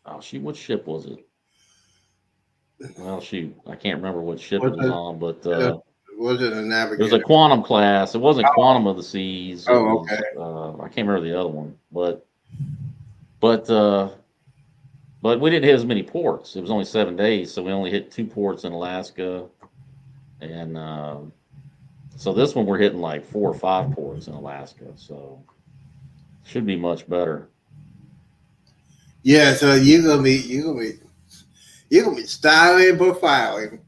Oh shoot, what ship was it? Well, shoot, I can't remember what ship it Was was it, on, but uh, was it a it was a navigator? Quantum class. It wasn't Quantum of the Seas. It Oh, okay. was I can't remember the other one, but but we didn't hit as many ports. It was only 7 days, so we only hit 2 ports in Alaska, and so this one we're hitting like 4 or 5 ports in Alaska. So should be much better. Yeah, so you're gonna be styling and profiling.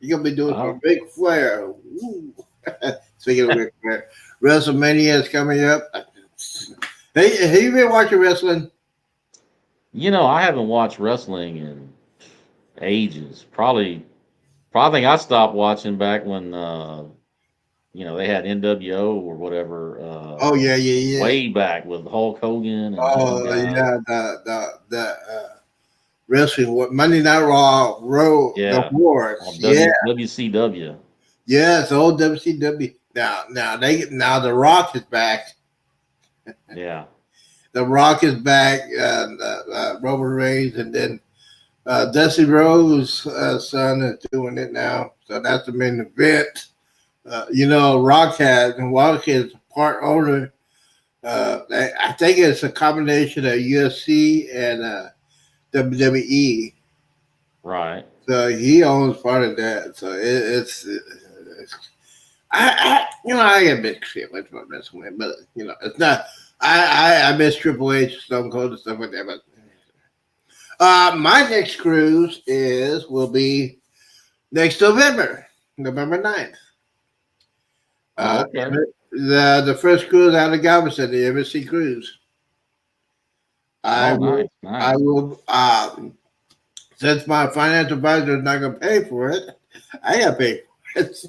You're gonna be doing Uh, some big flair. Ooh. Speaking of big flair, WrestleMania is coming up. Hey, have you been watching wrestling? I haven't watched wrestling in ages. Probably think I stopped watching back when they had NWO or whatever Oh yeah, yeah, yeah. way back with Hulk Hogan and all them Oh guys. yeah, the wrestling. What Monday Night Raw, the Yeah, Wars. on Yeah, WCW. yeah. It's old WCW. Now the Rock is back. Yeah, The Rock is back. Roman Reigns, and then Dusty Rose' son is doing it now, so that's the main event. Rockhead and Wildcat's part owner. I think it's a combination of UFC and WWE. Right. So he owns part of that. So it's I get mixed feelings about wrestling, but it's not. I miss Triple H, Stone Cold, and stuff like that. But my next cruise will be next November, November 9th. Oh, okay. The first cruise out of Galveston, the MSC cruise. I Oh, will. I nice. will. Since my financial advisor is not going to pay for it, I got to pay for it.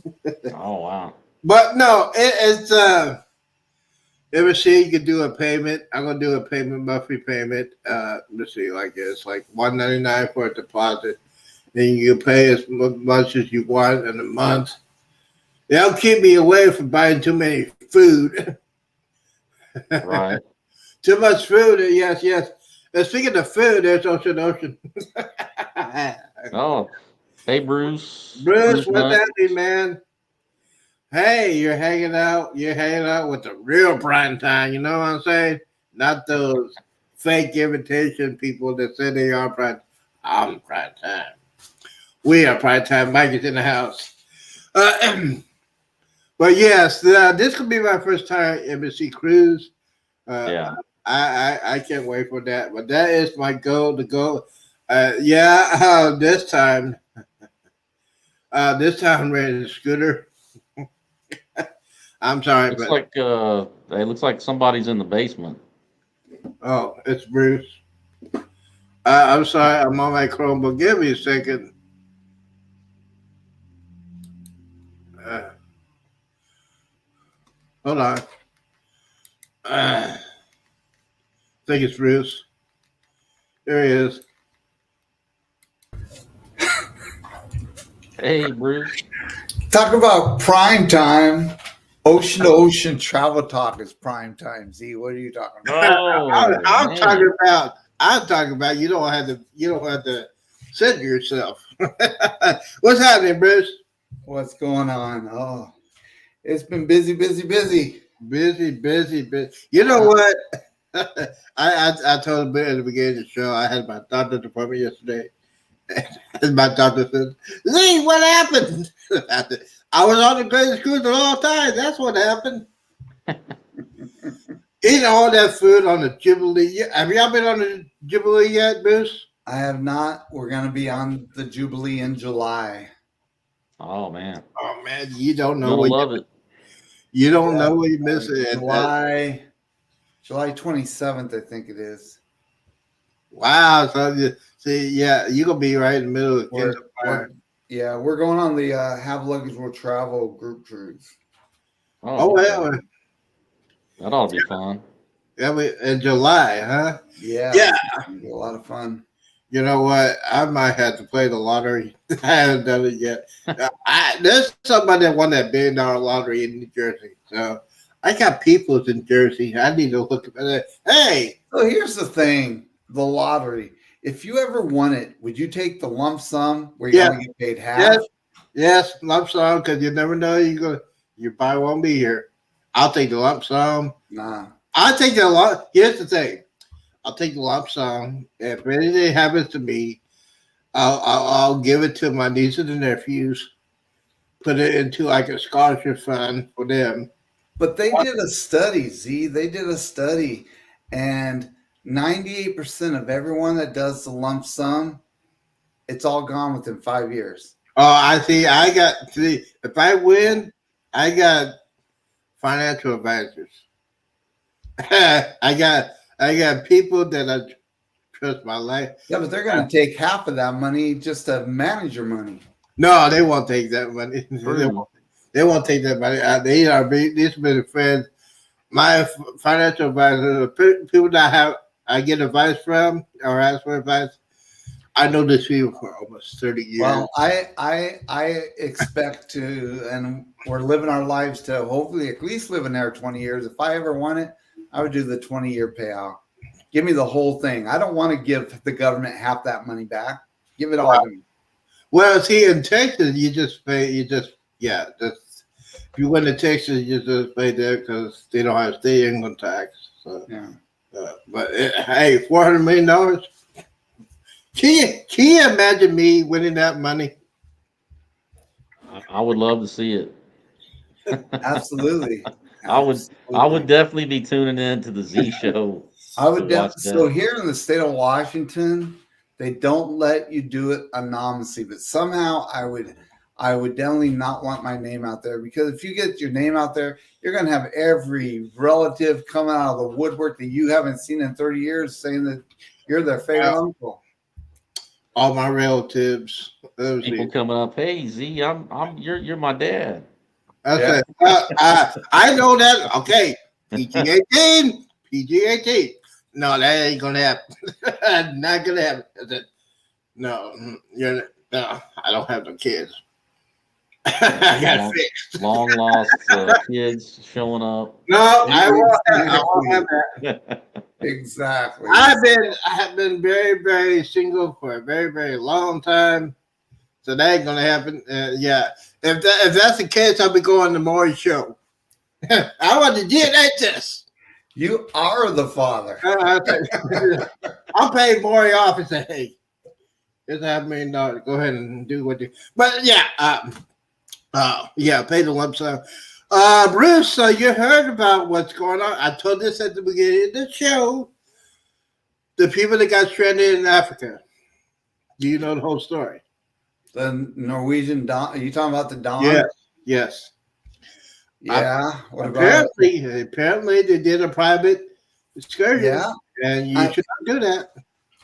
Oh, wow. But no, it's MSC. You can do a payment. I'm going to do a payment, monthly payment. Let's see, like this, like $199 for a deposit. Then you can pay as much as you want in a month. They'll keep me away from buying too many food. Right. Too much food. Yes, yes. And speaking of food, there's Ocean. Oh, hey, Bruce. Bruce, what's Nutt. happening, man? Hey, you're hanging out. You're hanging out with the real prime time. You know what I'm saying? Not those fake imitation people that say they are prime. I'm prime time. We are prime time. Mike is in the house. But yes, this could be my first time embassy cruise. Yeah. I can't wait for that. But that is my goal to go. This time I'm renting a scooter. I'm sorry, Looks but like it looks like somebody's in the basement. oh, it's Bruce. I'm sorry, I'm on my Chromebook. Give me a second. Uh, Hold on. I think it's Bruce. There he is. Hey, Bruce. Talk about prime time. Ocean to ocean travel talk is prime time. Z, what are you talking about? Oh, I'm man. talking about. I'm talking about. You don't have to censor yourself. What's happening, Bruce? What's going on? Oh, it's been busy. Busy. You know what? I told a at the beginning of the show. I had my doctor's appointment yesterday. And my doctor said, "Lee, what happened?" I was on the greatest cruise of all time. That's what happened. Eating all that food on the Jubilee. Have y'all been on the Jubilee yet, Bruce? I have not. We're going to be on the Jubilee in July. Oh, man. Oh man, you don't know You'll what love it. you don't know what you're missing. July 27th, I think it is. Wow. So you're gonna be right in the middle of Kingdom Fire. We're going on the Have Luggage Will Travel group cruise. Oh, Oh okay. yeah, That ought to be fun. in July, huh? Yeah. Yeah. It's gonna be a lot of fun. You know what? I might have to play the lottery. I haven't done it yet. There's somebody that won that $1 billion lottery in New Jersey. So I got people in Jersey. I need to look at it. Hey. So here's the thing: the lottery. If you ever won it, would you take the lump sum where you only get paid half? Yes, lump sum, because you never know you probably won't be here. I'll take the lump sum. Nah. I'll take the lump. Here's the thing. I'll take the lump sum. If anything happens to me, I'll give it to my nieces and nephews. Put it into like a scholarship fund for them. But they did a study, Z. They did a study, and 98% of everyone that does the lump sum, it's all gone within 5 years. Oh, I see. If I win, I got financial advisors. I got people that I trust my life. Yeah, but they're going to take half of that money just to manage your money. No, they won't take that money. They won't take that money. These have been friends. My financial advisors, people that I get advice from or ask for advice. I know this people for almost 30 years. Well, I expect to, and we're living our lives to hopefully at least live in there 20 years. If I ever want it, I would do the 20-year payout. Give me the whole thing. I don't want to give the government half that money back. Give it all to me. Well, see, in Texas, you just pay. Just if you went to Texas, you just pay there because they don't have state income tax. So, Yeah. Hey, $400 million. Can you imagine me winning that money? I would love to see it. Absolutely. I would definitely be tuning in to the Z show I to would watch so that. here in the state of Washington, they don't let you do it anonymously, but somehow I would definitely not want my name out there, because if you get your name out there, you're going to have every relative coming out of the woodwork that you haven't seen in 30 years saying that you're their favorite uncle. All my relatives. People coming up, hey Z, you're my dad. I Yeah. said, I know that. Okay, PG-18, PG-18. No, that ain't gonna happen. Not gonna happen. I said, no, no, I don't have no kids. I got fixed. Long lost kids showing up. No, I won't have that. Exactly. I have been very, very single for a very, very long time. So that ain't gonna happen. Yeah, if that's the case, I'll be going to Maury's show. I want the DNA test. You are the father. I'll pay Maury off and say, hey, here's $500,000. Go ahead and do what you. But yeah, pay the lump sum. Bruce, so you heard about what's going on. I told this at the beginning of the show. The people that got stranded in Africa. Do you know the whole story? The Norwegian Don. Are you talking about the Don? Yes. Yeah. What about it? Apparently, they did a private excursion. Yeah. And you should not do that.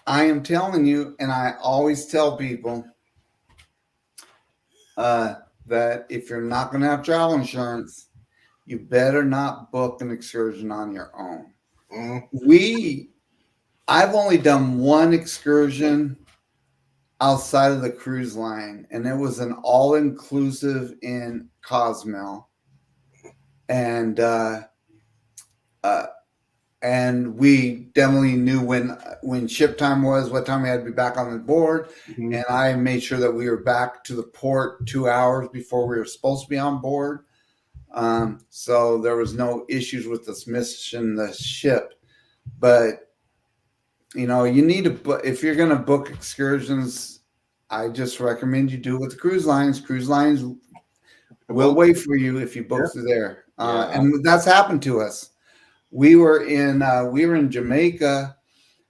I am telling you, and I always tell people that if you're not going to have travel insurance, you better not book an excursion on your own. Mm. I've only done one excursion outside of the cruise line, and it was an all-inclusive in Cozumel, and we definitely knew when ship time was, what time we had to be back on the board, and I made sure that we were back to the port 2 hours before we were supposed to be on board, so there was no issues with us missing the ship. But you know, you need to, if you're going to book excursions, I just recommend you do it with the cruise lines. Cruise lines will wait for you if you book through there. And that's happened to us. We were in Jamaica,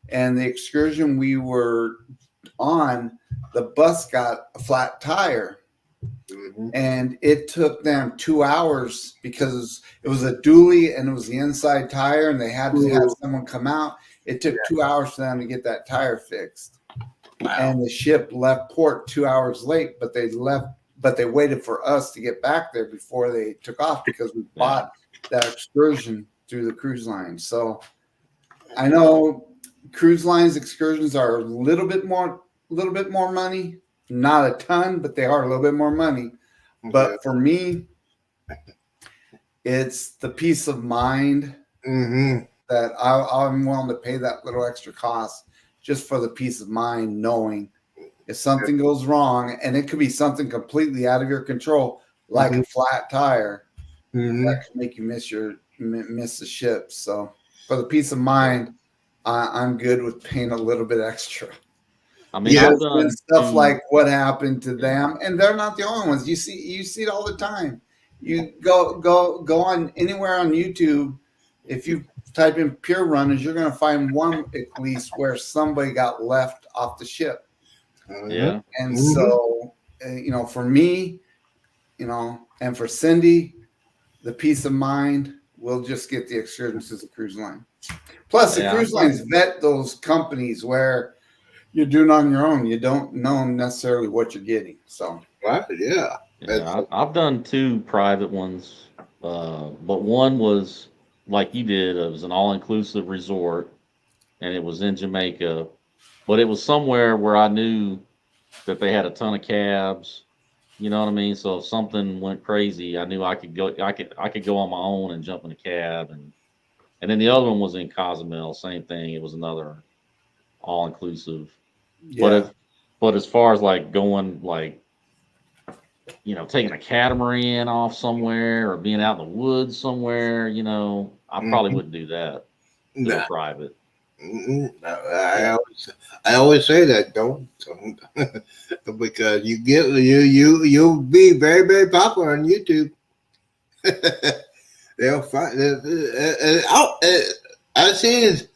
and the excursion we were on, the bus got a flat tire. And it took them 2 hours because it was a dually and it was the inside tire, and they had to have someone come out. It took 2 hours for them to get that tire fixed. Wow. And the ship left port 2 hours late, but they waited for us to get back there before they took off because we bought that excursion through the cruise line. So I know cruise lines excursions are a little bit more money, not a ton, but they are a little bit more money. But for me, it's the peace of mind that I'm willing to pay that little extra cost just for the peace of mind, knowing if something goes wrong, and it could be something completely out of your control, like a flat tire, that can make you miss the ship. So for the peace of mind, I'm good with paying a little bit extra. I mean, I've done stuff like what happened to them, and they're not the only ones. You see it all the time. You go on anywhere on YouTube. If you type in pure runners, you're going to find one at least where somebody got left off the ship. Yeah. And so, for me, and for Cindy, the peace of mind, we'll just get the excursions to the cruise line. Plus, the cruise lines vet those companies where you're doing on your own. You don't know necessarily what you're getting. So, right, yeah. I've done 2 private ones, but one was like you did. It was an all-inclusive resort, and it was in Jamaica, but it was somewhere where I knew that they had a ton of cabs. You know what I mean? So if something went crazy, I knew I could go. I could go on my own and jump in a cab, and then the other one was in Cozumel. Same thing. It was another all-inclusive. Yeah. But as far as like going like, taking a catamaran off somewhere or being out in the woods somewhere, I probably wouldn't do that. Do a Nah. private. I always say that don't because you'll be very very popular on YouTube. They'll find. I see it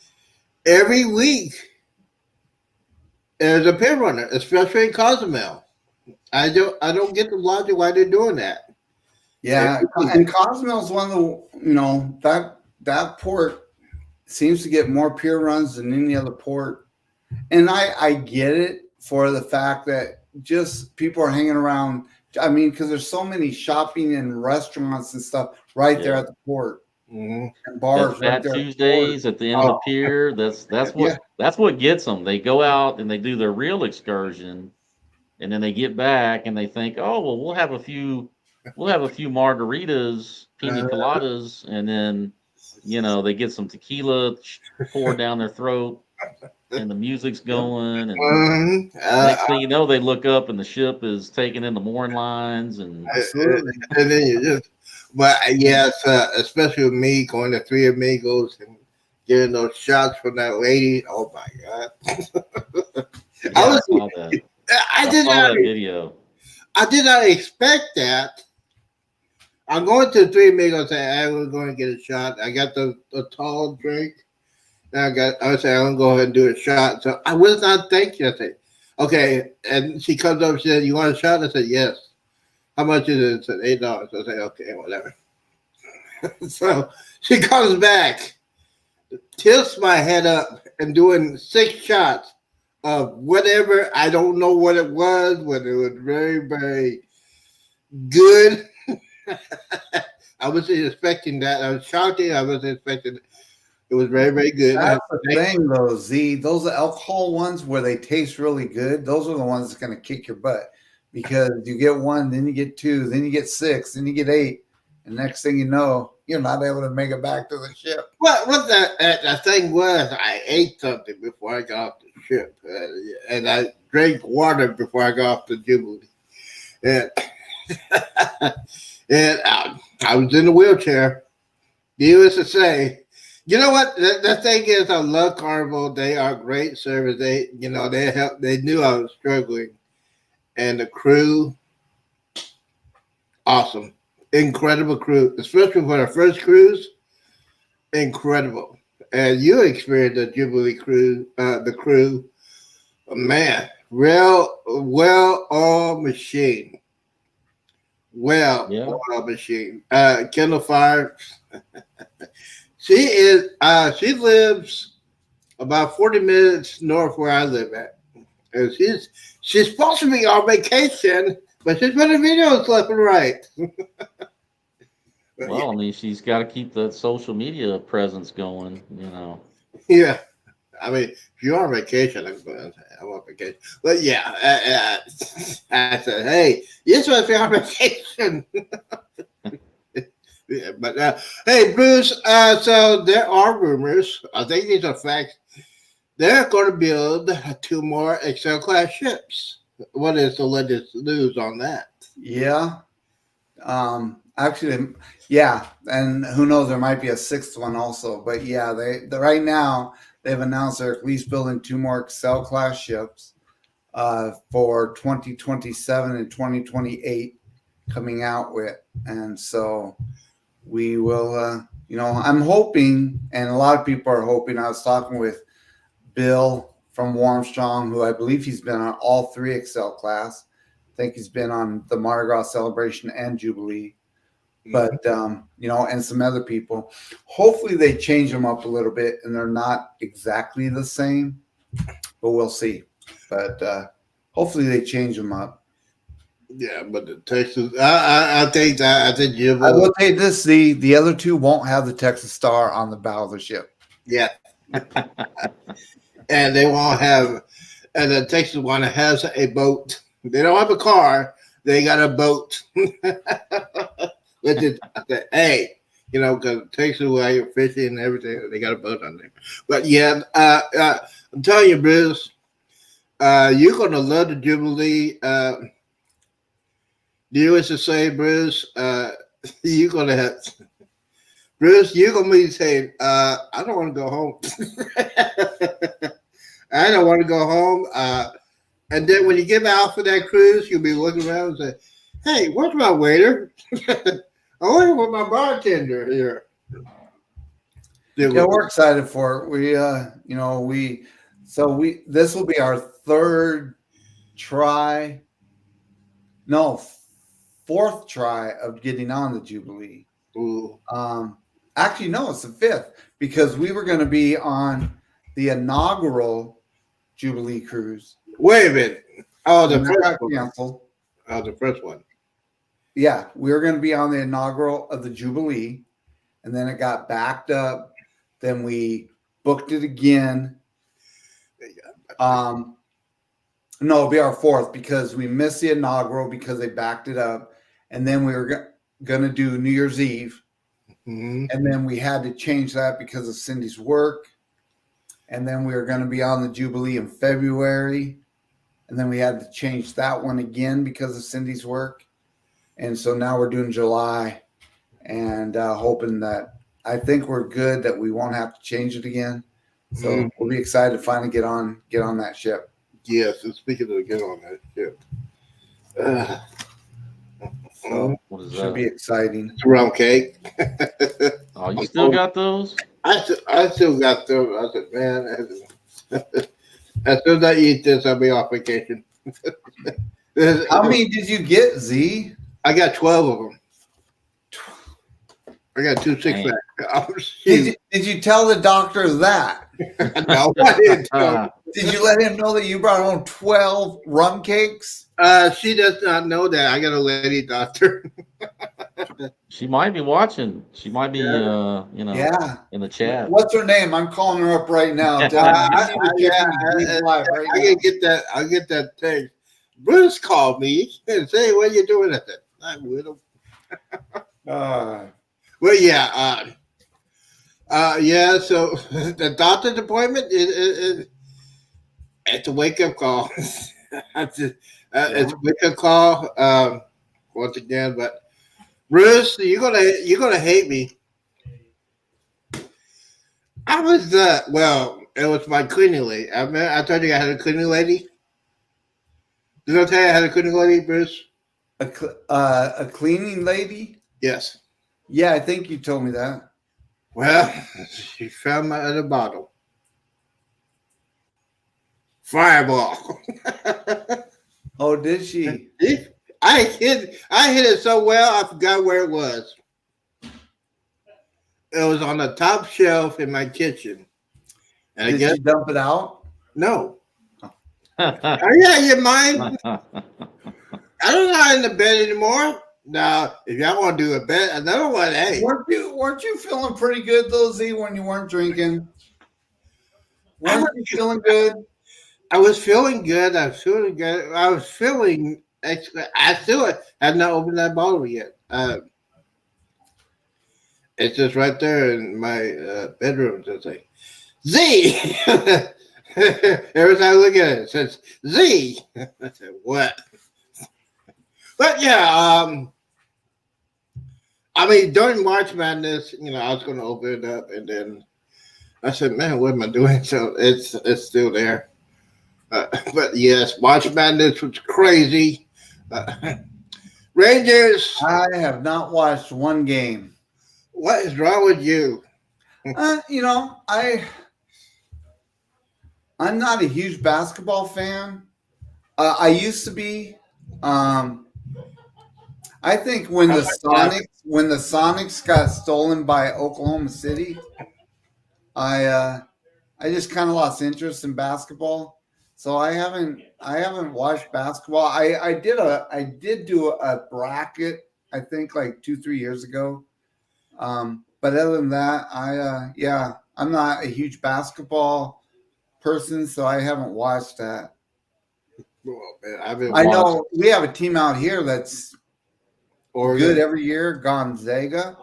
every week. There's a pin runner, especially in Cozumel. I don't get the logic why they're doing that. Yeah, and Cozumel one of the that port seems to get more pier runs than any other port, and I get it for the fact that just people are hanging around. I mean, because there's so many shopping and restaurants and stuff right there Yeah. at the port, Mhm. and bars At right Fat there at the port. Tuesdays at the end of the pier, that's Yeah. what gets them. They go out and they do their real excursion, and then they get back and they think, oh well, we'll have a few margaritas, pina coladas, and then they get some tequila poured down their throat, and the music's going, and Mhm. next thing you know, they look up and the ship is taking in the mooring lines, and Absolutely. And then you just, but yes, especially with me going to Three Amigos and getting those shots from that lady. Oh my god! yeah, I I was, saw that. I I did saw not, that video. I did not expect that. I'm going to Three Amigos and I was going to get a shot. I got the tall drink. And I said, I'm going to go ahead and do a shot. So I was not thinking. I said, okay. And she comes up and said, you want a shot? I said, yes. How much is it? I said, $8. I said, okay, whatever. So she comes back, tilts my head up, and doing 6 shots of whatever. I don't know what it was, whether it was very, very good. I wasn't expecting that. I was shouting. I wasn't expecting it. It was very, very good. That's the thing, though, Z. Those alcohol ones where they taste really good, those are the ones that's going to kick your butt because you get one, then you get 2, then you get 6, then you get 8. And next thing you know, you're not able to make it back to the ship. What the thing was, I ate something before I got off the ship, and I drank water before I got off the Jubilee, and and I was in a wheelchair. Needless to say, you know what? The thing is, I love Carnival. They are great service. They helped. They knew I was struggling, and the crew, awesome, incredible crew, especially for the first cruise, incredible. And you experienced the Jubilee cruise, the crew, man, well-oiled machine, Yeah. well-oiled machine. Kendall Fire. She lives about 40 minutes north where I live at. And she's supposed to be on vacation, but she's putting videos left and right. But Well, I mean, she's got to keep that social media presence going. yeah, I mean, if you're on vacation, I'm on vacation. But yeah, I said, hey, you're supposed to be on vacation. Yeah, but hey, Bruce. So there are rumors. I think these are facts. They're going to build 2 more Excel class ships. What is the latest news on that? Yeah. Actually, yeah. And who knows, there might be a 6th one also. But yeah, they right now they've announced they're at least building 2 more Excel class ships for 2027 and 2028 coming out with. And so we will, I'm hoping, and a lot of people are hoping. I was talking with Bill from Warmstrong, who I believe he's been on all 3 Excel class. I think he's been on the Mardi Gras celebration and Jubilee, but and some other people. Hopefully they change them up a little bit and they're not exactly the same, but we'll see. But hopefully they change them up. Yeah, but the Texas, I think that I think you I will say this: the other 2 won't have the Texas Star on the bow of the ship. yeah, and they won't have, and the Texas one has a boat. They don't have a car. They got a boat. Which is, I said, hey, because Texas while you're fishing and everything, they got a boat on there. But yeah, I'm telling you, Bruce, You're gonna love the Jubilee. Needless to say, Bruce, you're gonna have Bruce. You're gonna be saying, "I don't want to go home. I don't want to go home." And then when you get out for that cruise, you'll be looking around and say, "Hey, where's my waiter? I wonder what my bartender here." Yeah, we're excited for it. This will be our third try, no, fourth try of getting on the Jubilee. Ooh. Actually, no, it's the fifth because we were going to be on the inaugural Jubilee cruise. Wait a minute. Oh, the And that first got one. canceled. Oh, the first one. Yeah, we were going to be on the inaugural of the Jubilee, and then it got backed up. Then we booked it again. No, it'll be our fourth because we missed the inaugural because they backed it up, and then we were going to do New Year's Eve, Mm-hmm. and then we had to change that because of Cindy's work, and then we were going to be on the Jubilee in February, and then we had to change that one again because of Cindy's work, and so now we're doing July, and hoping that I think we're good that we won't have to change it again. So we'll be excited to finally get on that ship. Yes, and speaking of get on that ship. So What is should that? be exciting. It's rum cake. Oh, you still got those? I still got them. I said, man, as soon as I eat this, I'll be off vacation. How many did you get, Z? I got 12 of them. I got 2 6 packs. Did you tell the doctor that? No, I didn't tell her. Did you let him know that you brought home 12 rum cakes? She does not know that. I got a lady doctor. She might be watching. She might be, Yeah. in the chat. What's her name? I'm calling her up right now. I can get that. I get that text. Bruce called me and say, "What are you doing?" I said, "I'm with him." Well, yeah, yeah. So the doctor's appointment it's a wake up call. It's a wake up call once again. But Bruce, you're gonna hate me. I was well, it was my cleaning lady. I told you I had a cleaning lady. Did I tell you I had a cleaning lady, Bruce? A cleaning lady? Yes. Yeah, I think you told me that. Well, she found my other bottle. Fireball. Oh, did she? I hit it so well I forgot where it was. It was on the top shelf in my kitchen. And Did you dump it out? No. Oh yeah, you mind? I don't lie in the bed anymore. Now, if y'all want to do a bet, another one, hey. Weren't you feeling pretty good though, Z, when you weren't drinking? Weren't you feeling good? I was feeling good. I was feeling good. I was feeling. I still have not opened that bottle yet. It's just right there in my bedroom. It's like Z. Every time I look at it, it says Z. I said, "What?" But yeah, I mean, during March Madness, I was going to open it up, and then I said, "Man, what am I doing?" So it's still there. But yes, March Madness was crazy. Rangers. I have not watched one game. What is wrong with you? I'm not a huge basketball fan. I used to be. I think when the Sonics got stolen by Oklahoma City, I just kind of lost interest in basketball. So I haven't watched basketball. I did do a bracket, I think like 2-3 years ago. But other than that, I'm not a huge basketball person, so I haven't watched that. Well, man, I know we have a team out here that's Oregon. good every year, Gonzaga.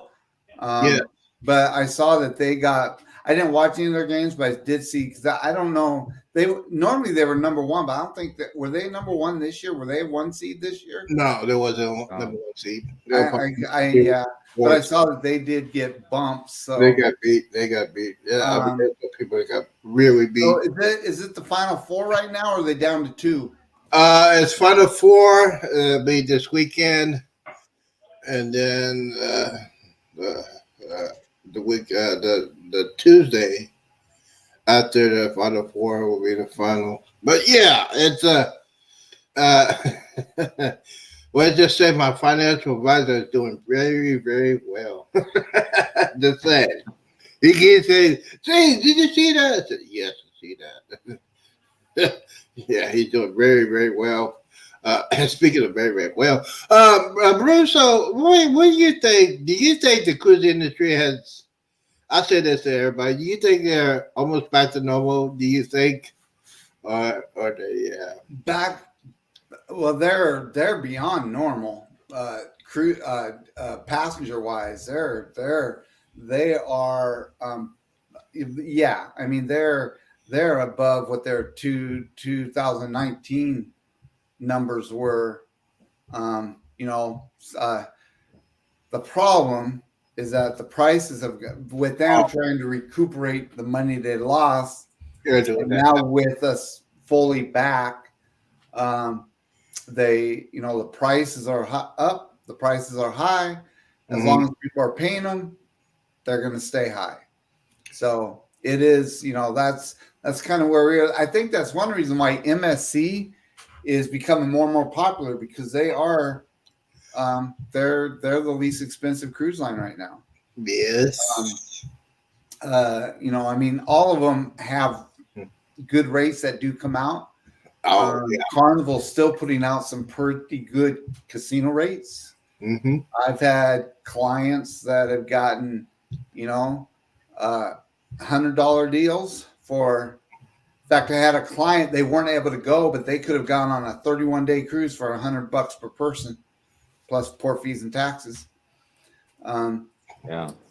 Yeah. But I saw that they got. I didn't watch any of their games, but I did see because I don't know. They normally they were number one, but I don't think that were they number one this year. Were they 1 seed this year? No, there wasn't Oh. number 1 seed. Yeah, but I saw that they did get bumps. So they got beat. They got beat. Yeah, I mean, there's some people that got really beat. So is it the final four right now, or are they down to 2? It's Final Four. It'll be this weekend, and then the week the Tuesday after the Final Four will be the final. But yeah, it's let's just say my financial advisor is doing very, very well. Just saying. He keeps saying, "Say, did you see that?" I said, "Yes, I see that." Yeah, he's doing very, very well. And speaking of very, very well, Bruce, so what do you think? Do you think the cruise industry has? I said this to everybody. Do you think they're almost back to normal? Do you think, or they? Back, well, they're beyond normal. Passenger wise, they are. Yeah, I mean they're above what their 2019 numbers were. The problem is that the prices of with them trying to recuperate the money they lost, and now with us fully back, the prices are up, the prices are high. As long as people are paying them, they're going to stay high. So it is, that's kind of where we are. I think that's one reason why MSC is becoming more and more popular, because they are they're the least expensive cruise line right now. Yes. I mean, all of them have good rates that do come out. Yeah. Carnival's still putting out some pretty good casino rates. Mm-hmm. I've had clients that have gotten, $100 deals for. In fact, I had a client, they weren't able to go, but they could have gone on a 31-day cruise for $100 per person, plus port fees and taxes. Yeah.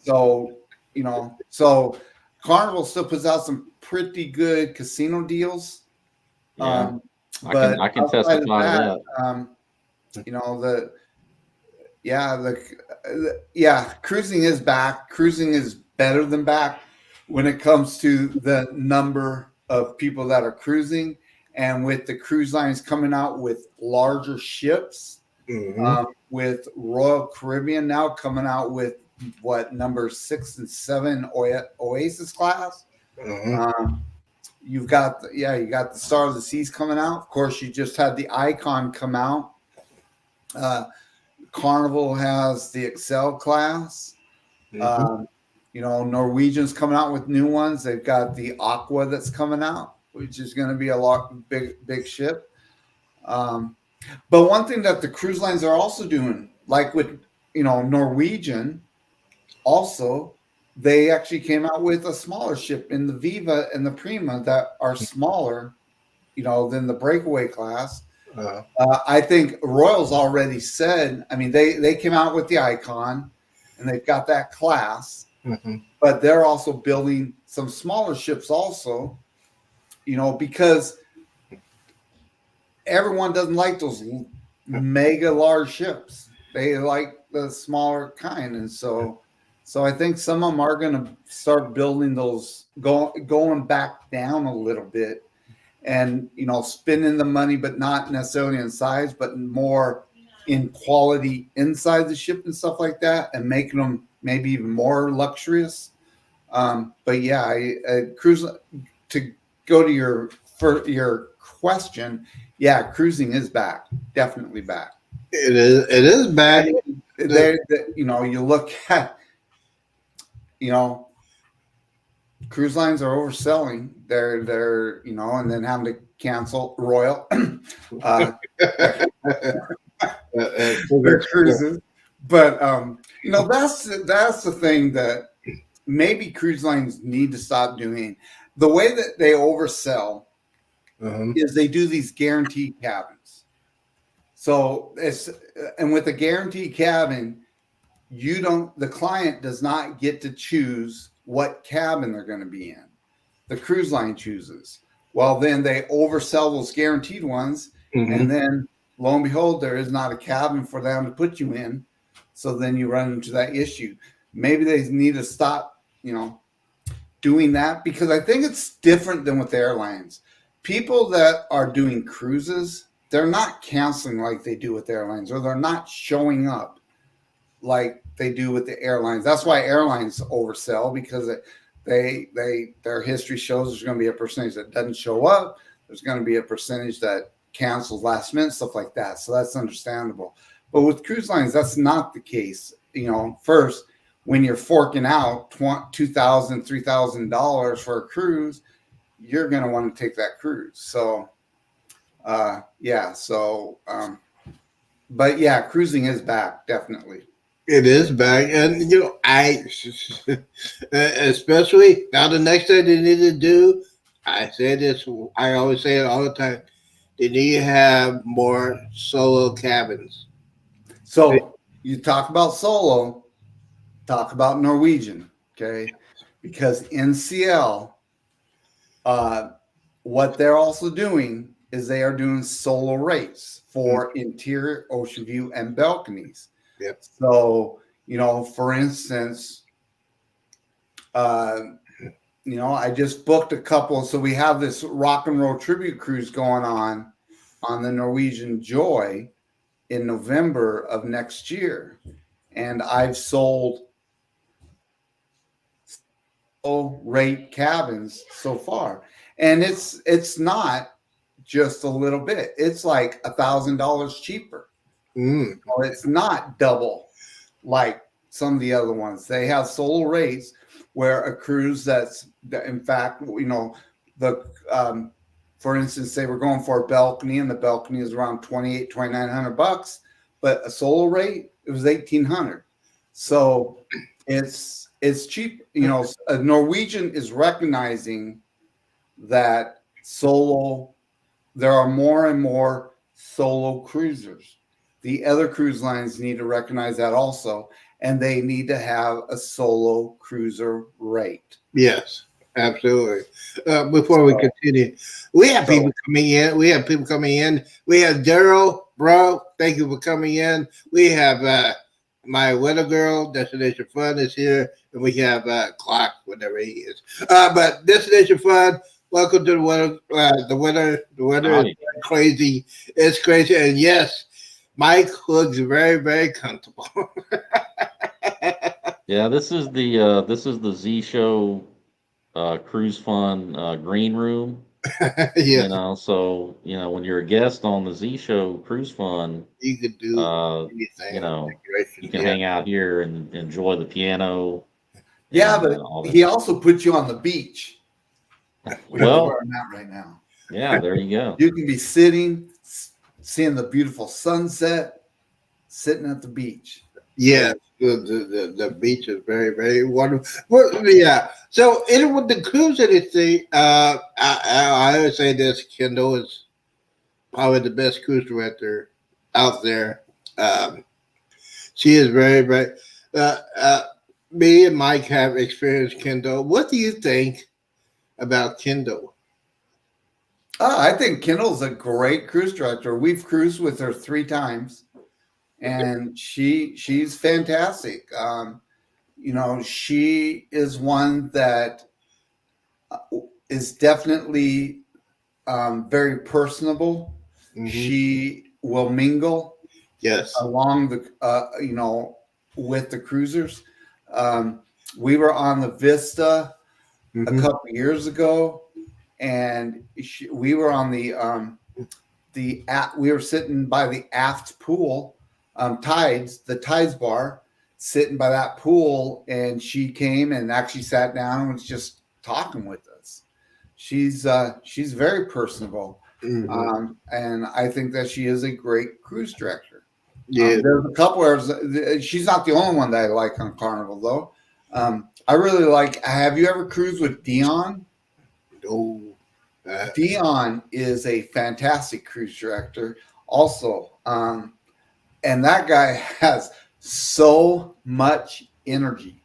So Carnival still puts out some pretty good casino deals. Yeah. But I can testify to that. Cruising is back. Cruising is better than back when it comes to the number of people that are cruising, and with the cruise lines coming out with larger ships, with Royal Caribbean now coming out with number 6 and 7 Oasis class. You got the Star of the Seas coming out. Of course, you just had the Icon come out. Carnival has the Excel class. Norwegian's coming out with new ones. They've got the Aqua that's coming out, which is going to be a big ship. But one thing that the cruise lines are also doing, like with Norwegian, also they actually came out with a smaller ship in the Viva and the Prima that are smaller, than the Breakaway class. I think Royal's already said. I mean, they came out with the Icon, and they've got that class. But they're also building some smaller ships also, because everyone doesn't like those mega large ships. They like the smaller kind. And so I think some of them are going to start building those, going back down a little bit and, spending the money, but not necessarily in size, but more in quality inside the ship and stuff like that, and making them maybe even more luxurious. But yeah, cruise, to go to your question. Yeah, cruising is back, definitely back. It is back. You look at, cruise lines are overselling. They're and then having to cancel Royal their cruises. But that's the thing that maybe cruise lines need to stop doing. The way that they oversell is they do these guaranteed cabins. So with a guaranteed cabin, the client does not get to choose what cabin they're going to be in. The cruise line chooses. Well, then they oversell those guaranteed ones, and then lo and behold, there is not a cabin for them to put you in. So then you run into that issue. Maybe they need to stop, doing that, because I think it's different than with airlines. People that are doing cruises, they're not canceling like they do with airlines, or they're not showing up like they do with the airlines. That's why airlines oversell, because their history shows there's going to be a percentage that doesn't show up. There's going to be a percentage that cancels last minute, stuff like that. So that's understandable. But with cruise lines, that's not the case. First, when you're forking out $2,000, $3,000 for a cruise, you're going to want to take that cruise. So, yeah. So, but yeah, cruising is back, definitely. It is back, and I especially now the next thing they need to do. I say this. I always say it all the time. They need to have more solo cabins. So you talk about solo, talk about Norwegian, okay? Because NCL, what they're also doing is they are doing solo rates for interior, ocean view, and balconies. Yep. So, for instance, I just booked a couple. So we have this rock and roll tribute cruise going on the Norwegian Joy in November of next year. And I've sold rate cabins so far. And it's not just a little bit. It's like $1,000 cheaper. It's not double like some of the other ones. They have solo rates where a cruise in fact, for instance, they were going for a balcony, and the balcony is around $2,900, but a solo rate, it was $1,800. So it's cheap. Norwegian is recognizing that there are more and more solo cruisers. The other cruise lines need to recognize that also, and they need to have a solo cruiser rate. Yes, absolutely. Before we continue, we have people coming in. We have Daryl, bro. Thank you for coming in. We have my weather girl, Destination Fun, is here, and we have Clock, whatever he is. But Destination Fun, welcome to the weather. The weather is crazy. It's crazy, and yes, Mike looks very, very comfortable. Yeah, this is the Z Show Cruise Fun green room. Yeah. So when you're a guest on the Z Show Cruise Fun, You could do anything. you can hang out here and enjoy the piano. Yeah, but he also puts you on the beach. Well, where I'm at right now. Yeah, there you go. You can be sitting, seeing the beautiful sunset, sitting at the beach. Yeah, the beach is very, very wonderful. Well, yeah. So, with the cruise industry, I always say this: Kendall is probably the best cruise director out there. She is very, very. Me and Mike have experienced Kendall. What do you think about Kendall? I think Kendall's a great cruise director. We've cruised with her 3 times, and she's fantastic. She is one that is definitely very personable. Mm-hmm. She will mingle, yes, along the with the cruisers. We were on the Vista a couple years ago, and we were on we were sitting by the aft pool, the Tides bar, sitting by that pool, and she came and actually sat down and was just talking with us. She's very personable, and I think that she is a great cruise director. Yeah, there's a couple areas. She's not the only one that I like on Carnival, though. I really like. Have you ever cruised with Dion? No. Dion is a fantastic cruise director, also, and that guy has so much energy.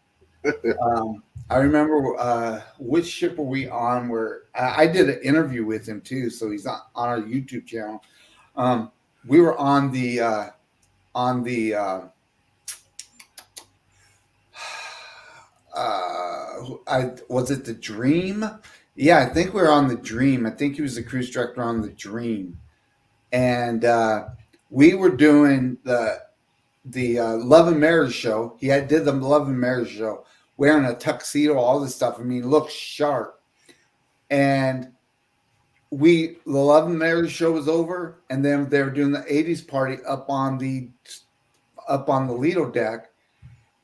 I remember which ship were we on where I did an interview with him too. So he's on our YouTube channel. We were on the I was it the Dream? Yeah, I think we were on the Dream. I think he was the cruise director on the Dream, and we were doing the Love and Marriage show. Did the Love and Marriage show wearing a tuxedo, all this stuff. I mean, looked sharp. And the Love and Marriage show was over, and then they were doing the '80s party up on the Lido deck.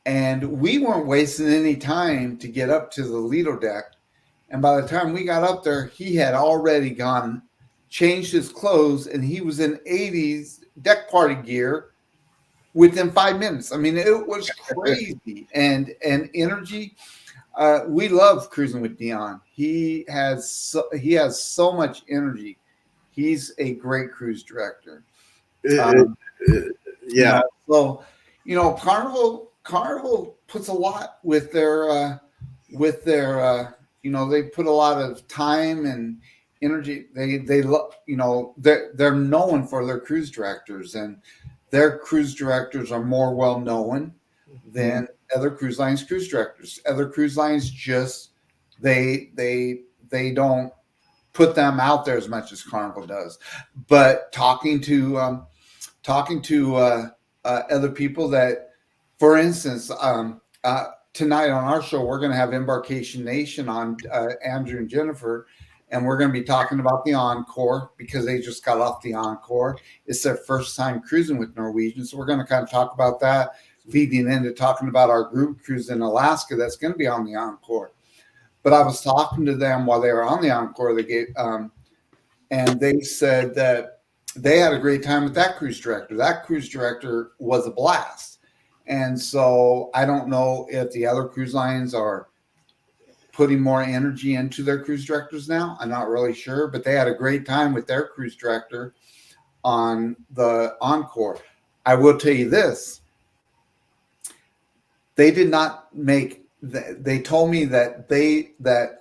And we weren't wasting any time to get up to the Lido deck. And by the time we got up there, he had already gone, changed his clothes, and he was in '80s deck party gear within 5 minutes. I mean, it was crazy. And energy. We love cruising with Dion. He has so much energy. He's a great cruise director. Yeah. So, Carnival puts a lot with their they put a lot of time and energy. They love, they're known for their cruise directors, and their cruise directors are more well known than other cruise lines cruise directors. Other cruise lines just they don't put them out there as much as Carnival does. But talking to other people that, for instance, tonight on our show, we're going to have Embarkation Nation on, Andrew and Jennifer, and we're going to be talking about the Encore because they just got off the Encore. It's their first time cruising with Norwegian. So we're going to kind of talk about that, feeding into talking about our group cruise in Alaska that's going to be on the Encore. But I was talking to them while they were on the Encore. And they said that they had a great time with that cruise director. That cruise director was a blast. And so I don't know if the other cruise lines are putting more energy into their cruise directors now. I'm not really sure, but they had a great time with their cruise director on the Encore. I will tell you this. They did not make, they told me that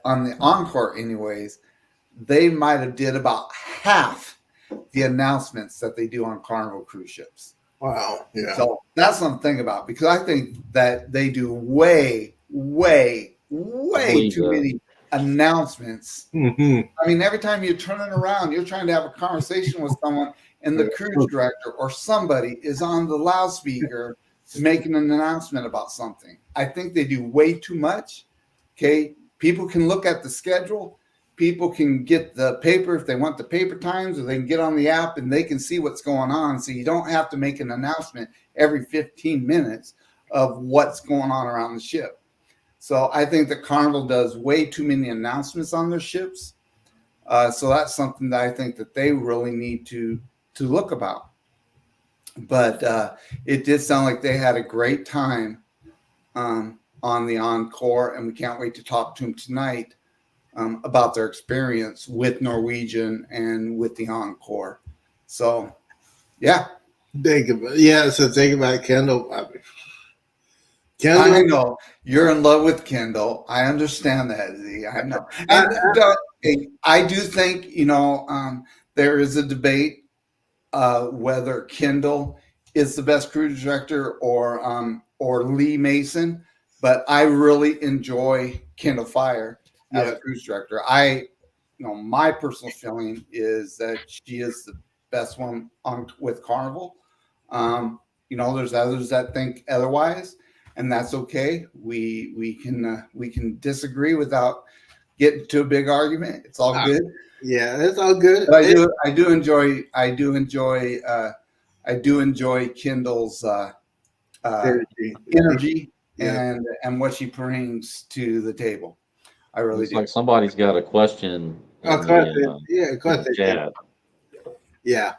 on the Encore anyways, they might have did about half the announcements that they do on Carnival cruise ships. Wow. Yeah. So that's something to think about, because I think that they do way too many announcements. Mm-hmm. I mean, every time you're turning around, you're trying to have a conversation with someone, and the cruise director or somebody is on the loudspeaker making an announcement about something. I think they do way too much. Okay. People can look at the schedule. People can get the paper if they want the paper times, or they can get on the app and they can see what's going on. So you don't have to make an announcement every 15 minutes of what's going on around the ship. So I think that Carnival does way too many announcements on their ships. So that's something that I think that they really need to look about. But it did sound like they had a great time on the Encore, and we can't wait to talk to them tonight about their experience with Norwegian and with the Encore. So, yeah. So think about Kendall. I know you're in love with Kendall. I understand that, Z. I know. And I do think, there is a debate whether Kendall is the best cruise director or Lee Mason, but I really enjoy Kendall Fire as a cruise director. My personal feeling is that she is the best one with Carnival. There's others that think otherwise, and that's okay. We can disagree without getting to a big argument. It's all good. Yeah, it's all good. But I do enjoy Kendall's energy and what she brings to the table. I really It's do. like somebody's got a question. In the chat. Yeah.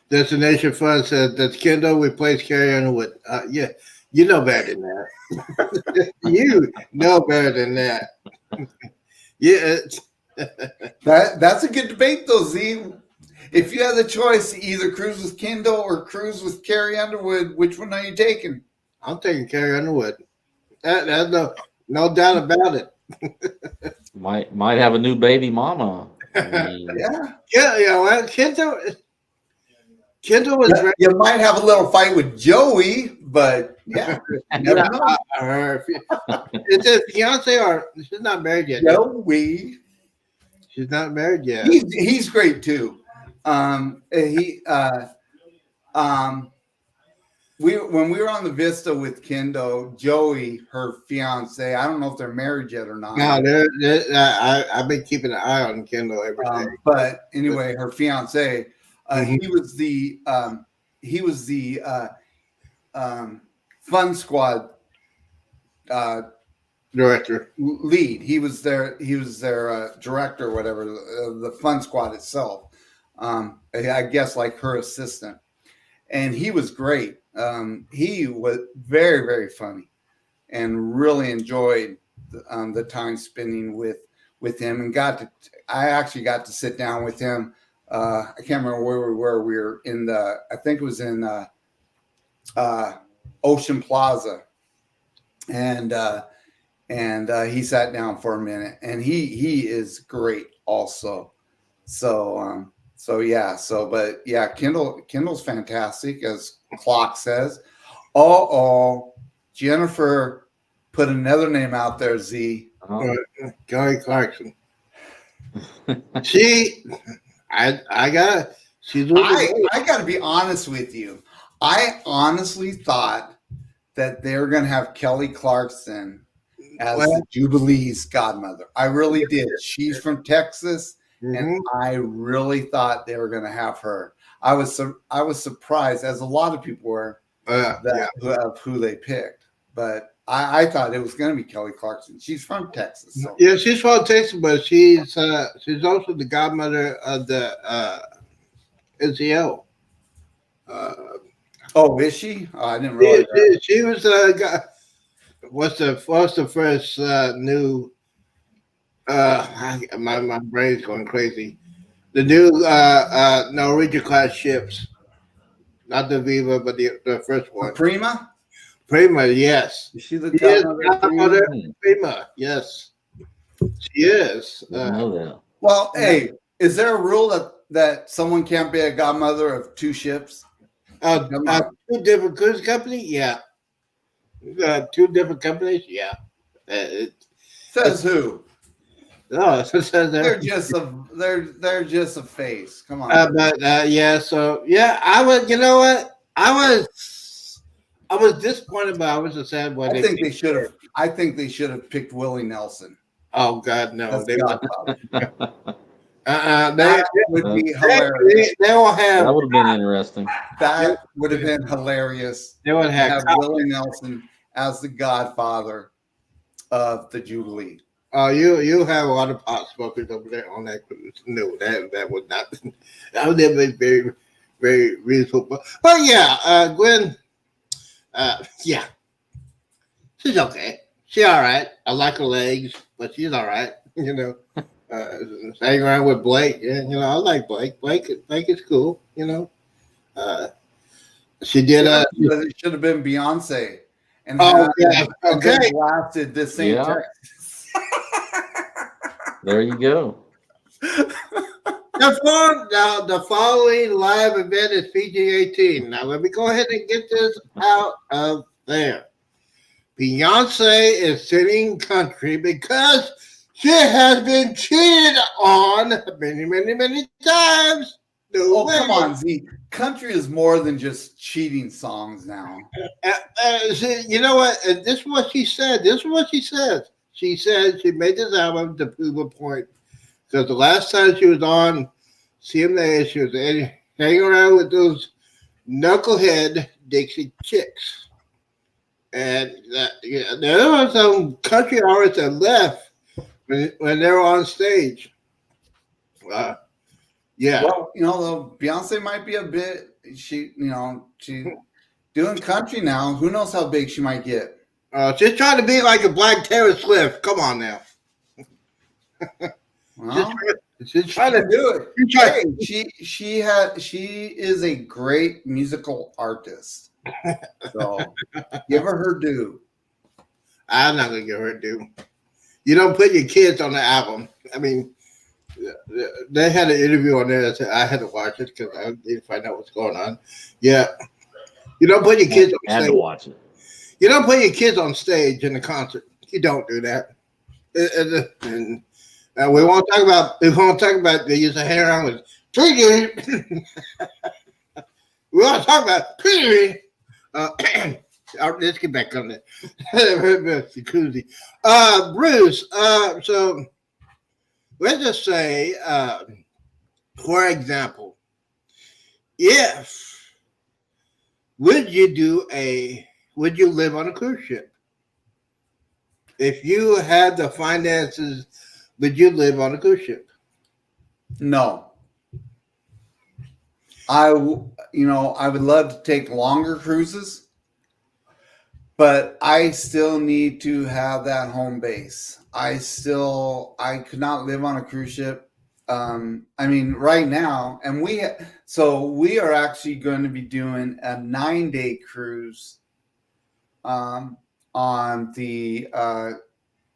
Destination Fun says, does Kendall replace Carrie Underwood? Yeah, you know better than that. You know better than that. Yeah. That's a good debate, though, Z. If you had the choice to either cruise with Kendall or cruise with Carrie Underwood, which one are you taking? I'm taking Carrie Underwood. That's no doubt about it. Might have a new baby mama. I mean, Yeah. Yeah, you know what? Kendall was very. You might have a little fight with Joey, but yeah, you never Yeah, know. is it fiance or she's not married yet? Joey, She's not married yet. he's great too. He when we were on the Vista with Kendo, Joey, her fiance, I don't know if they're married yet or not. No, I've been keeping an eye on Kendall every day. But anyway, her fiance, Mhm. he was the Fun Squad Director. lead. He was their director, or whatever, the Fun Squad itself. I guess like her assistant, and he was great. He was very, very funny, and really enjoyed the time spending with him, and I actually got to sit down with him. I can't remember where we were. We were in I think it was in Ocean Plaza, and he sat down for a minute, and he is great also. But yeah, Kendall's fantastic, as Clock says. Jennifer put another name out there, Z. Kelly Clarkson. She's I got to be honest with you. I honestly thought that they were going to have Kelly Clarkson as the Jubilee's godmother. I really did. She's from Texas, and I really thought they were going to have her. I was surprised, as a lot of people were, of who they picked. But I thought it was going to be Kelly Clarkson. She's from Texas. So. Yeah, she's from Texas, but she's also the godmother of the NCL. Is she? Oh, I didn't realize that. She was what's the first new my brain's going crazy. The new Norwegian class ships. Not the Viva, but the first one. Prima? Prima, yes. Is she the godmother of Prima, yes. She is. I know that. Well, hey, is there a rule that someone can't be a godmother of two ships? Two different cruise companies? Yeah. Two different companies? Yeah. Says who? No, it says They're just a face. Come on. Yeah, so yeah, I was. You know what? I was disappointed, but I was just sad when I think they should have picked Willie Nelson. Oh God, no! They that would be hilarious. They will have. That would have been interesting. That would have been hilarious. They would have Willie Nelson as the godfather of the Jubilee. You have a lot of pot smokers over there on that cruise. No, that would not. That would have been very, very reasonable. But yeah, Gwen. Yeah, she's okay. She's all right. I like her legs, but she's all right. You know, hang around with Blake. Yeah, you know, I like Blake. Blake is cool. You know, she did. It should have been Beyonce. And okay. Blasted this same text. There you go. The following live event is PG-18. Now, let me go ahead and get this out of there. Beyonce is singing country because she has been cheated on many, many, many times. Come on, Z. Country is more than just cheating songs now. You know what? This is what she said. She said she made this album to prove a point. Because the last time she was on CMA, she was hanging around with those knucklehead Dixie chicks. And there were some country artists that left when they were on stage. Yeah. Well, though Beyonce might be a bit, she doing country now. Who knows how big she might get? She's trying to be like a Black Taylor Swift. Come on now. Well, she's trying to do it. She is a great musical artist. So give her due. I'm not gonna give her a do. You don't put your kids on the album. I mean, they had an interview on there that said I had to watch it because I didn't find out what's going on. Yeah, you don't put your kids on Had to stage. watch it. You don't put your kids on stage in a concert. You don't do that. And we won't talk about. We won't talk about. They used to hang around with Tweety. We want to talk about Tweety. Let's get back on that. Jacuzzi. Bruce. So let's just say, for example, if would you live on a cruise ship? If you had the finances, would you live on a cruise ship? No. I would love to take longer cruises, but I still need to have that home base. I could not live on a cruise ship. I mean, right now, and we are actually going to be doing a 9-day cruise on the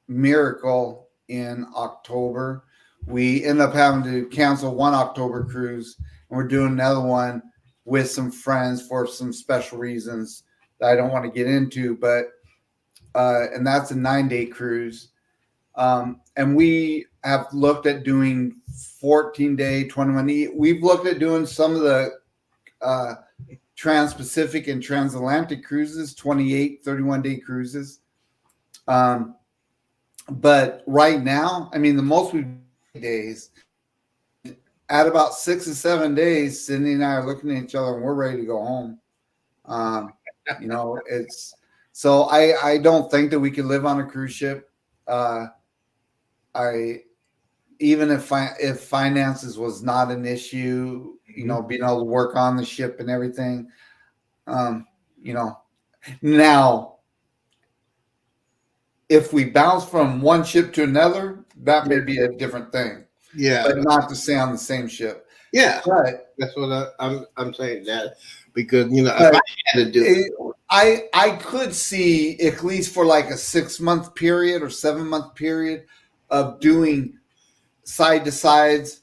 Miracle in October. We end up having to cancel one October cruise, and we're doing another one with some friends for some special reasons that I don't want to get into, but and that's a 9-day cruise. And we have looked at doing 14-day, 21. We've looked at doing some of the Trans-Pacific and transatlantic cruises, 28, 31-day cruises. But right now, I mean, the most we've days at about 6 or 7 days, Cindy and I are looking at each other and we're ready to go home. It's so I don't think that we could live on a cruise ship. Even if finances was not an issue, being able to work on the ship and everything, now if we bounce from one ship to another, that may be a different thing. Yeah, but not to stay on the same ship. Yeah, but that's what I'm saying that because if I had to do it, I could see at least for like a 6-month period or 7-month period of doing side to sides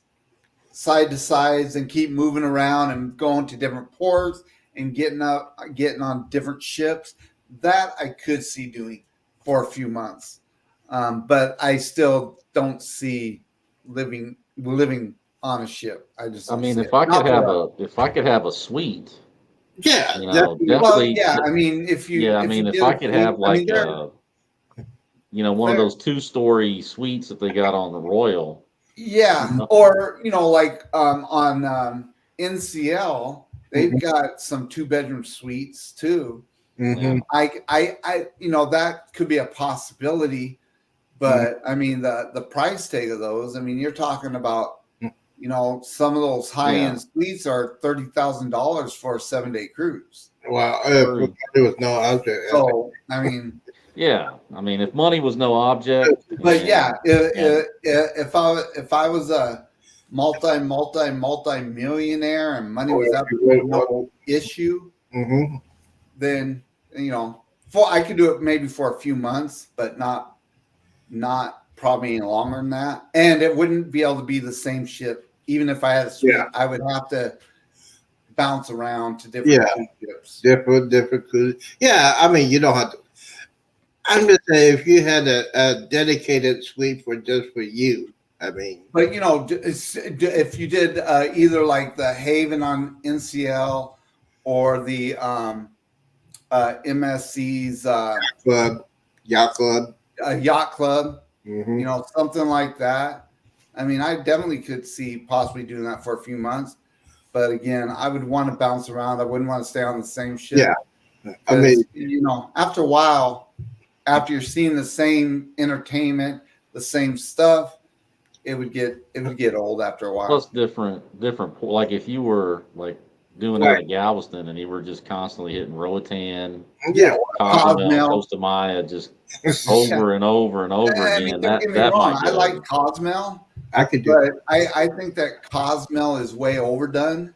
and keep moving around and going to different ports and getting on different ships. That I could see doing for a few months. But I still don't see living on a ship. I mean, if I could have a suite, yeah, definitely. Well, yeah, I mean, if I could have like one of those 2-story suites that they got on the Royal. Yeah, or like on NCL, they've got some 2-bedroom suites too. Mm-hmm. I that could be a possibility, but I mean the price tag of those. I mean, you're talking about some of those high-end suites are $30,000 for a 7-day cruise. Wow, there was no object. So I mean, yeah, I mean, if money was no object, but if I was a multi-millionaire and money was no issue, then I could do it maybe for a few months, but not probably any longer than that. And it wouldn't be able to be the same ship. Even if I had a suite, I would have to bounce around to different ships. Different cruises. Yeah, I mean, you don't have to. I'm just saying, if you had a dedicated suite for you, I mean. But if you did either like the Haven on NCL or the MSC's yacht club, something like that. I mean, I definitely could see possibly doing that for a few months. But again, I would want to bounce around. I wouldn't want to stay on the same ship. Yeah, I mean, after a while, after you're seeing the same entertainment, the same stuff, it would get old after a while. Plus different. Like if you were like doing that at Galveston and you were just constantly hitting Roatan, Cozumel, Costa Maya, just over and over and over again. That might. I like Cozumel. I could do it. I think that Cozumel is way overdone.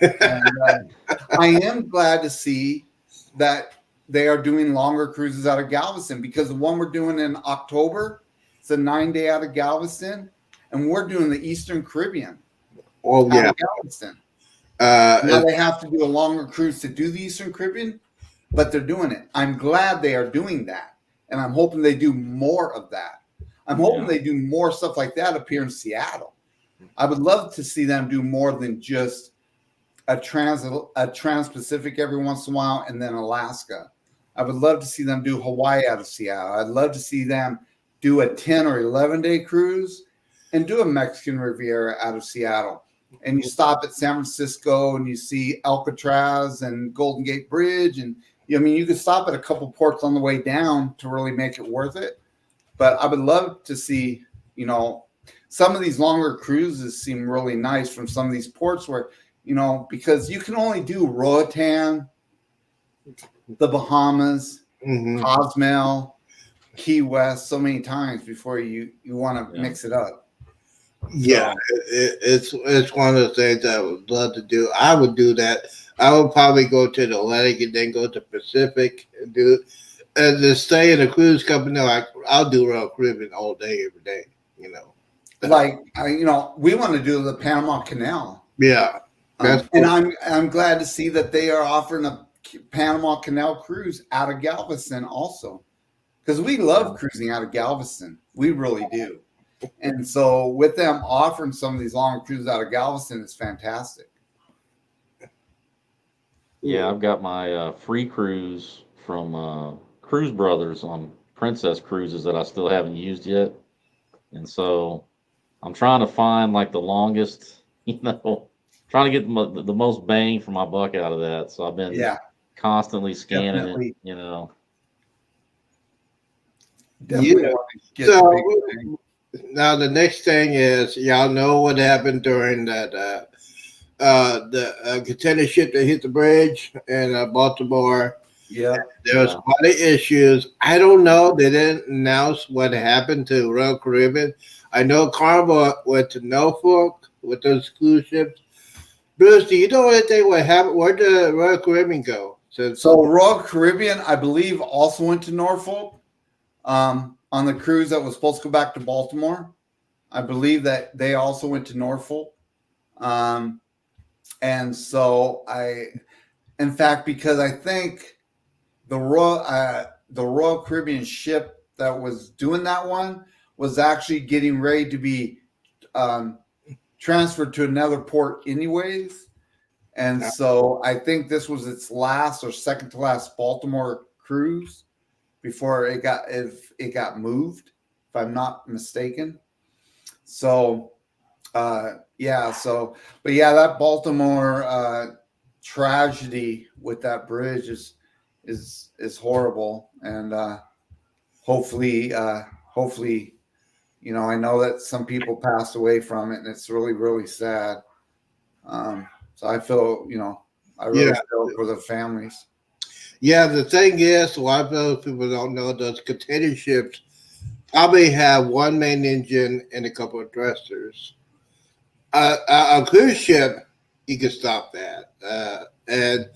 And I am glad to see that they are doing longer cruises out of Galveston, because the one we're doing in October, it's a 9-day out of Galveston, and we're doing the Eastern Caribbean Oh out yeah. of Galveston. Uh, Now they have to do a longer cruise to do the Eastern Caribbean, but they're doing it. I'm glad they are doing that, and I'm hoping they do more of that. I'm hoping they do more stuff like that up here in Seattle. I would love to see them do more than just a trans-Pacific every once in a while, and then Alaska. I would love to see them do Hawaii out of Seattle. I'd love to see them do a 10 or 11-day cruise and do a Mexican Riviera out of Seattle. And you stop at San Francisco and you see Alcatraz and Golden Gate Bridge. And I mean, you could stop at a couple ports on the way down to really make it worth it. But I would love to see, some of these longer cruises seem really nice from some of these ports where, because you can only do Roatan, the Bahamas, Cozumel, Key West so many times before you want to mix it up. Yeah, it's one of the things I would love to do. I would do that. I would probably go to the Atlantic and then go to Pacific and to stay in a cruise company. I'll do Royal Caribbean all day, every day. We want to do the Panama Canal. Yeah, and I'm glad to see that they are offering a Panama Canal cruise out of Galveston also, because we love cruising out of Galveston. We really do. And so with them offering some of these long cruises out of Galveston, it's fantastic. Yeah, I've got my free cruise from Cruise Brothers on Princess Cruises that I still haven't used yet. And so I'm trying to find like the longest, trying to get the most bang for my buck out of that. So I've been constantly scanning it, Definitely. So now the next thing is, y'all know what happened during that the container ship that hit the bridge in Baltimore. Yeah, there was quite of issues. I don't know. They didn't announce what happened to Royal Caribbean. I know Carnival went to Norfolk with those cruise ships. Bruce, do you know anything what happened? Where did Royal Caribbean go? So Royal Caribbean, I believe, also went to Norfolk on the cruise that was supposed to go back to Baltimore. I believe that they also went to Norfolk. And so in fact, because I think the Royal Caribbean ship that was doing that one was actually getting ready to be transferred to another port anyways. And so I think this was its last or second to last Baltimore cruise before it got moved, if I'm not mistaken. So that Baltimore tragedy with that bridge is horrible, and hopefully, I know that some people passed away from it, and it's really, really sad. So I feel, I really feel for the families. Yeah, the thing is, a lot of those people don't know those container ships probably have one main engine and a couple of thrusters. A cruise ship, you can stop that. And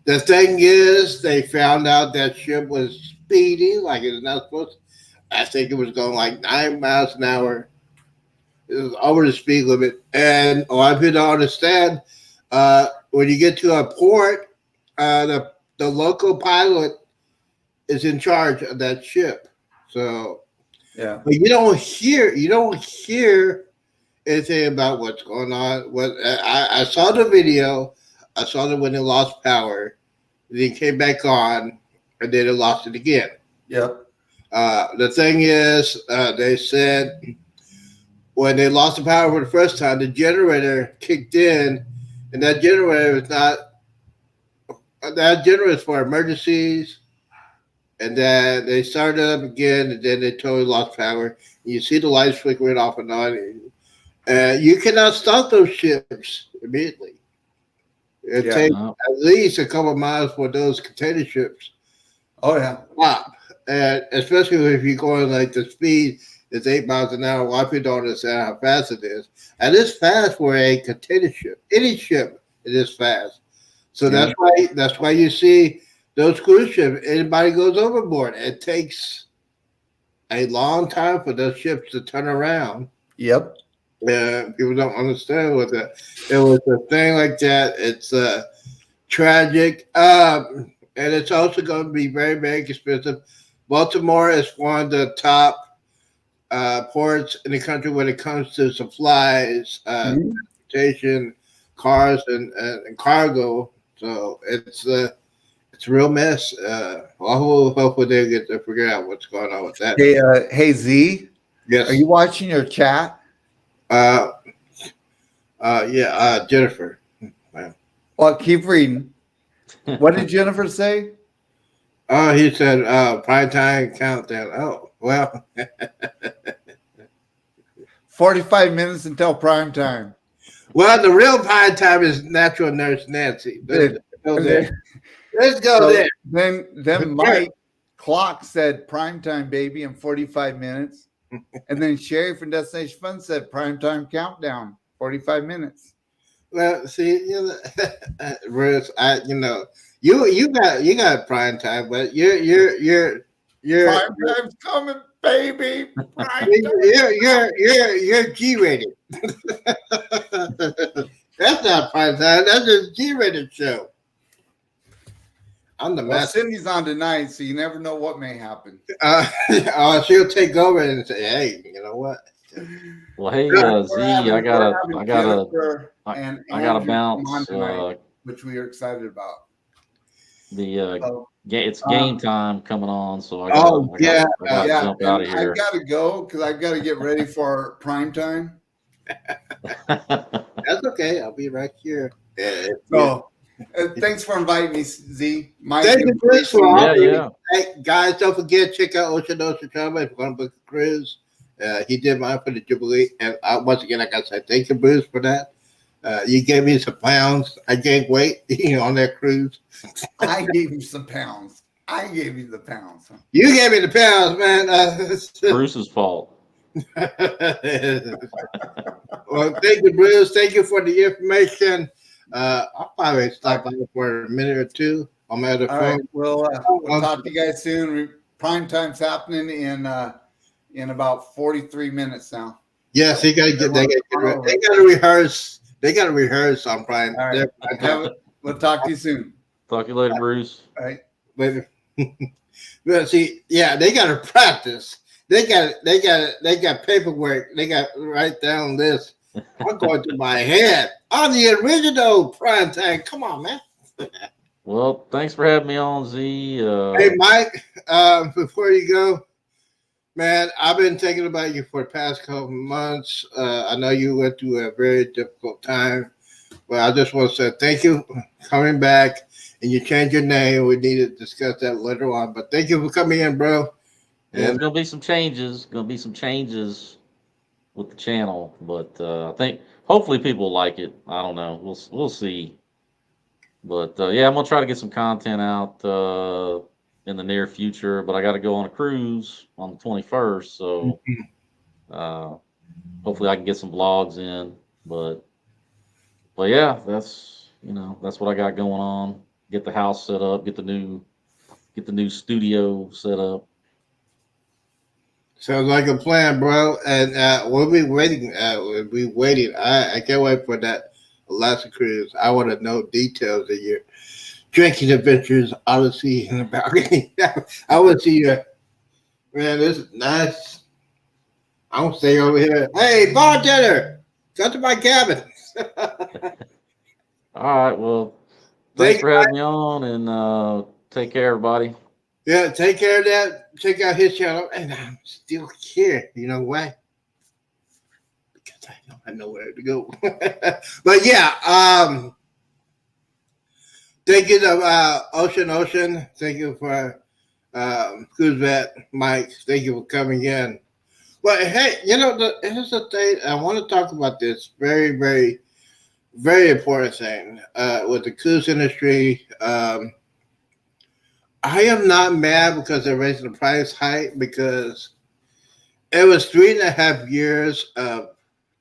the thing is, they found out that ship was speeding like it was not supposed to. I think it was going like 9 miles an hour. It was over the speed limit. And a lot of people don't understand, when you get to a port, the local pilot is in charge of that ship. So, but you don't hear anything about what's going on. I saw the video. I saw that when it lost power, then came back on, and then it lost it again. Yep. The thing is, they said when they lost the power for the first time, the generator kicked in, and that generator was not. That generator is for emergencies, and then they started up again, and then they totally lost power. You see the lights flickering off and on. You cannot stop those ships immediately. It takes at least a couple of miles for those container ships. Oh yeah, stop. And especially if you're going like the speed is 8 miles an hour. A lot of people don't understand how fast it is, and it's fast for a container ship. Any ship, it is fast. So that's why you see those cruise ships, anybody goes overboard. It takes a long time for those ships to turn around. Yep. People don't understand what that. It was a thing like that. It's tragic, and it's also going to be very, very expensive. Baltimore is one of the top ports in the country when it comes to supplies, Mhm. transportation, cars, and cargo. So it's a real mess. Hopefully they get to figure out what's going on with that. Hey Z, Yes. are you watching your chat? Uh, yeah. Jennifer. Well, keep reading. What did Jennifer say? Oh, he said prime time countdown. Oh, well. 45 minutes until prime time. Well, the real prime time is natural nurse Nancy. Let's go there. Let's go So there. then Mike Clock said prime time, baby, in 45 minutes. And then Sherry from Destination Fun said prime time countdown, 45 minutes. Well, see, Bruce, you got prime time, but you're Prime time's coming, baby. Prime time. you're G rated. That's not prime time. That's a G rated show. I'm the Well, master. Cindy's on tonight, so you never know what may happen. She'll take over and say, "Hey, you know what?" Well, hey, We're Z, having- I we're gotta having Jennifer and I gotta Andrew come on bounce. tonight, which we are excited about. So, It's game time coming on, so I Oh yeah, gotta yeah, jump out of and here. I've got to go because I've got to get ready for prime time. that's okay. I'll be right here. Yeah. So, thanks for inviting me, Z. Mike, Thank you, Chris, for Yeah, offering. yeah. Hey, guys, don't forget, check out Ocean Travel if you're going to book a cruise. He did mine for the Jubilee. And once again, like I said, thank you, Bruce, for that. You gave me some pounds. I gained weight on that cruise. I gave you some pounds. I gave you the pounds. You gave me the pounds, man. Bruce's fault. Well, thank you, Bruce. Thank you for the information. I'll probably stop by for a minute or two. I'm at the All phone. right, we'll talk to you guys soon. Prime time's happening in about 43 minutes now. Yes, they got to rehearse. They got to rehearse on Prime. All right. We'll talk to you soon. Talk to you later, Bruce. All right. But see, yeah, they got to practice. They got paperwork. They got to write down this. I'm going through my head on the original Prime Time. Come on, man. Well, thanks for having me on, Z. Hey, Mike. Before you go, man, I've been thinking about you for the past couple months. I know you went through a very difficult time, but I just want to say thank you for coming back. And you changed your name. We need to discuss that later on. But thank you for coming in, bro. Yeah, there's gonna be some changes. Gonna be some changes with the channel, but I think hopefully people like it. I don't know. We'll see. But yeah, I'm gonna try to get some content out in the near future. But I got to go on a cruise on the 21st, so hopefully I can get some vlogs in. But yeah, that's that's what I got going on. Get the house set up. Get the new studio set up. Sounds like a plan, bro. And we'll be waiting. I can't wait for that Alaska cruise. I want to know details of your drinking adventures, Odyssey, and the balcony. I want to see your man. This is nice. I'm gonna stay over here. Hey, bartender, come to my cabin. All right. Well, thanks for having me on, and take care, everybody. Yeah, take care of that. Check out his channel, and I'm still here. You know why? Because I don't have nowhere to go. But yeah, thank you to Ocean. Thank you for Cruise Vet Mike. Thank you for coming in. But hey, here's the thing. I want to talk about this very, very, very important thing with the cruise industry. I am not mad because they're raising the price high because it was 3.5 years of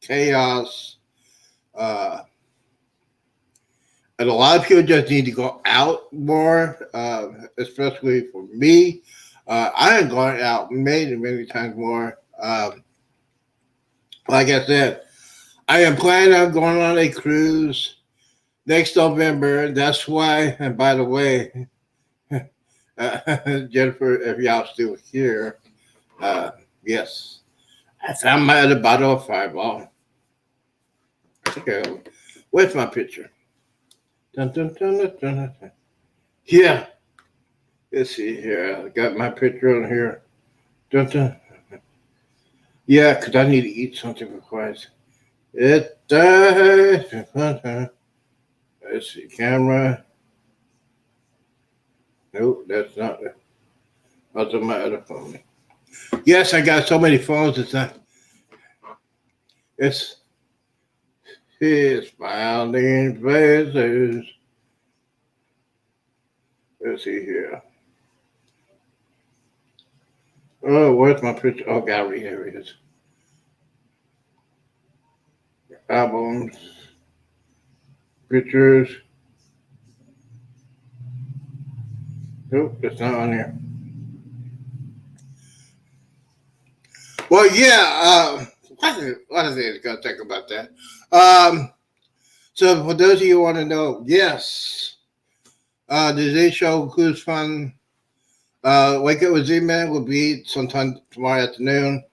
chaos. And a lot of people just need to go out more, especially for me. I am going out many times more. Like I said, I am planning on going on a cruise next November. That's why, and by the way, Jennifer, if y'all still here, yes, I found my other bottle of Fireball. Okay, where's my picture? Dun, dun, dun, dun, dun, dun. Yeah, let's see here. I got my picture on here. Dun, dun. Yeah, because I need to eat something for Christ. It let's see, camera. Nope, that's not it. That's on my other phone. Yes, I got so many phones. It's not. It's his smiling faces. Let's see here. Oh, where's my picture? Oh, gallery. Here it is. Albums, pictures. Nope, it's not on here. Well, yeah. What is it? Gonna think about that. So for those of you who want to know, yes, the Today Show Cruise Fun Wake Up with Z-Man will be sometime tomorrow afternoon.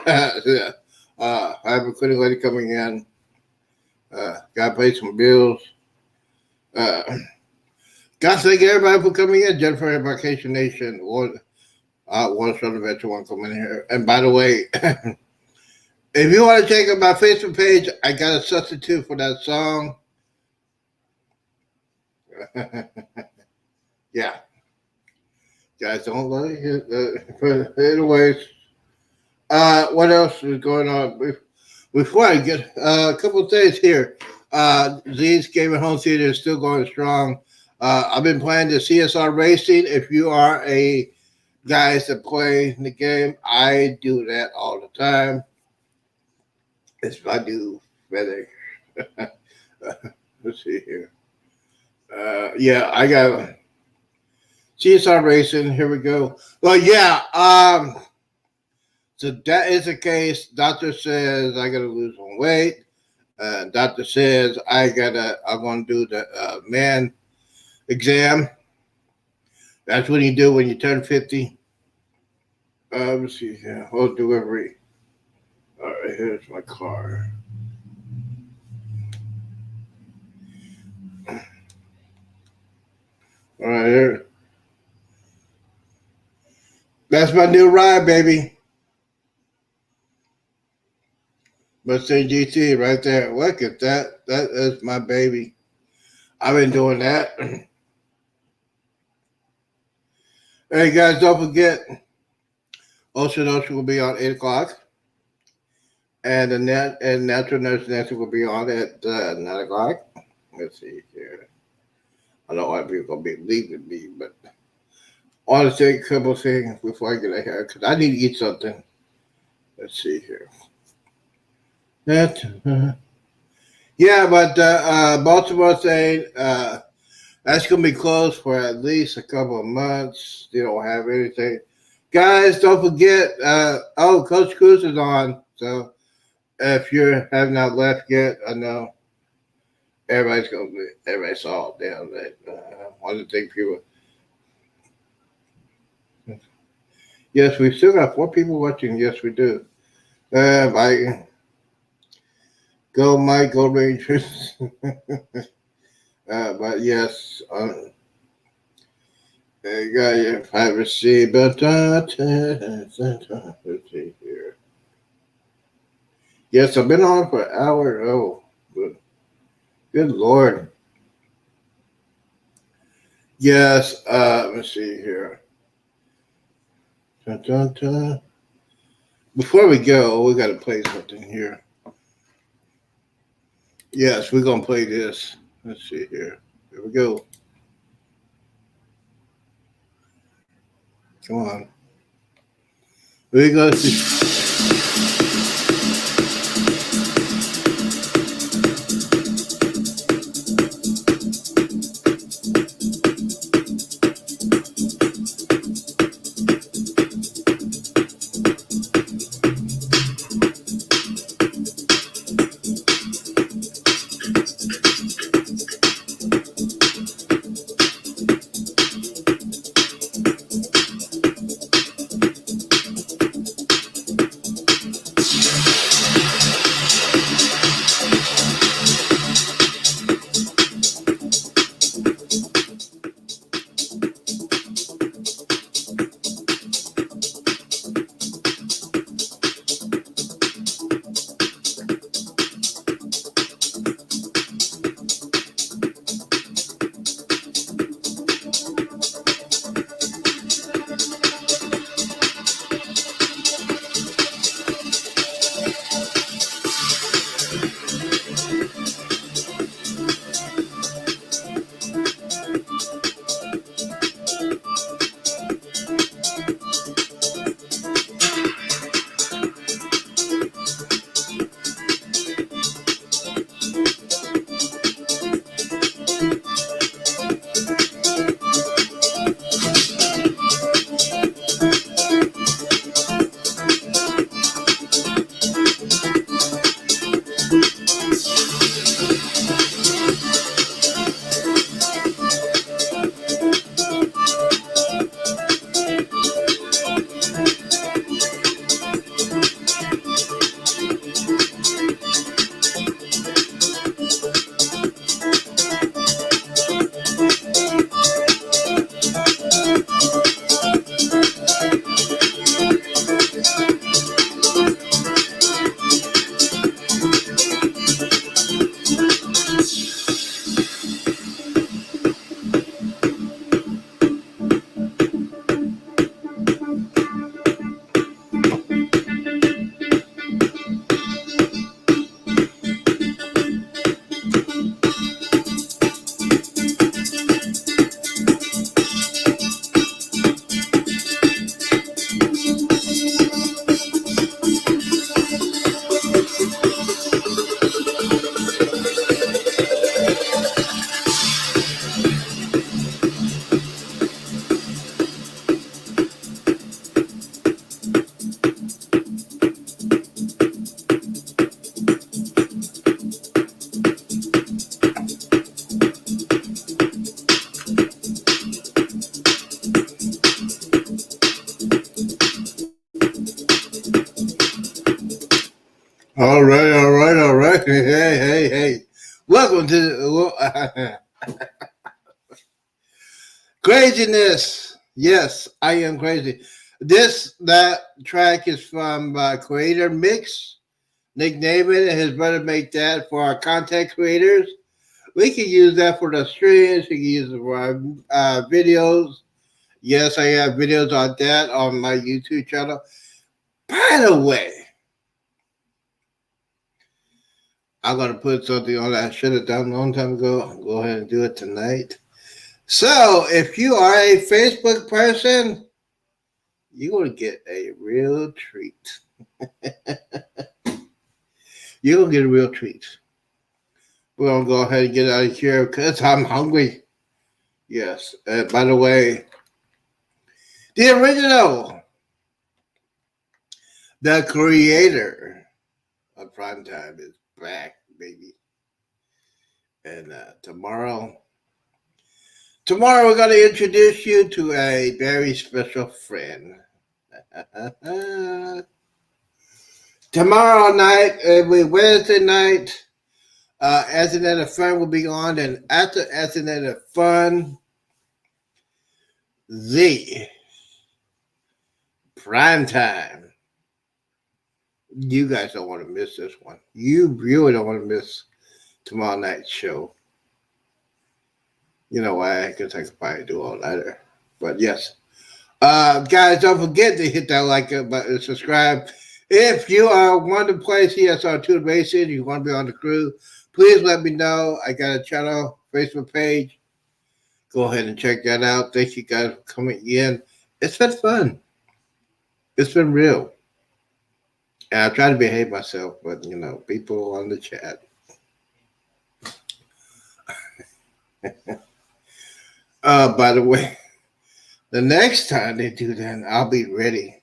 Yeah. I have a cleaning lady coming in. Got to pay some bills. Got to thank everybody for coming in. Jennifer at Vacation Nation. One Southern Adventure one coming here. And by the way, if you want to check out my Facebook page, I got a substitute for that song. Yeah. Guys, don't let it. Anyways, what else is going on? Before I get a couple of things here, Z's Gaming Home Theater is still going strong. I've been playing the CSR Racing. If you are a guys that play the game, I do that all the time. It's I do FedEx. Let's see here. Yeah, I got CSR Racing. Here we go. Well, yeah. So that is the case. Doctor says I gotta lose some weight. Doctor says I'm gonna do the man exam. That's what you do when you turn 50. Let's see here. Hold delivery. All right, here's my car. All right, here. That's my new ride, baby. Mustang GT right there. Look at that. That is my baby. I've been doing that. Hey, guys, don't forget, Ocean will be on 8 o'clock. And the Natural Nurse Nancy will be on at 9 o'clock. Let's see here. I know a lot of people are going to be leaving me, but I want to say a couple of things before I get ahead because I need to eat something. Let's see here. Yeah, but Baltimore thing, that's going to be closed for at least a couple of months. They don't have anything. Guys, don't forget, Coach Cruz is on. So if you have not left yet, I know everybody saw it down there. One of the things people. Yes, we still got 4 people watching. Yes, we do. Mike, go Rangers. But yes, you got your privacy, but let's see here. Yes, I've been on for an hour. Oh, good Lord. Yes, let's see here. Before we go, we got to play something here. Yes, we're going to play this. Let's see here. Here we go. Come on. We're going to see. All right, all right, all right. Hey. Welcome to craziness. Yes, I am crazy. That track is from Creator Mix. Nick Naaman and his brother make that for our content creators. We can use that for the streams. We can use it for our videos. Yes, I have videos on that on my YouTube channel. By the way, I'm going to put something on that I should have done a long time ago. I'll go ahead and do it tonight. So, if you are a Facebook person, you're going to get a real treat. You're going to get a real treat. We're going to go ahead and get out of here because I'm hungry. Yes. By the way, the original, the creator of Primetime is back, baby. And tomorrow we're going to introduce you to a very special friend. Tomorrow night, Wednesday night, Anthony Fun will be on, and after Anthony Fun, the Primetime. You guys don't want to miss this one. You really don't want to miss tomorrow night's show. You know why? Because I could probably do all nighter. But yes. Guys, don't forget to hit that like button and subscribe. If you want to play CSR2 Racing, you want to be on the crew, please let me know. I got a channel, Facebook page. Go ahead and check that out. Thank you guys for coming in. It's been fun. It's been real. And I try to behave myself, but people on the chat. By the way, the next time they do that, I'll be ready.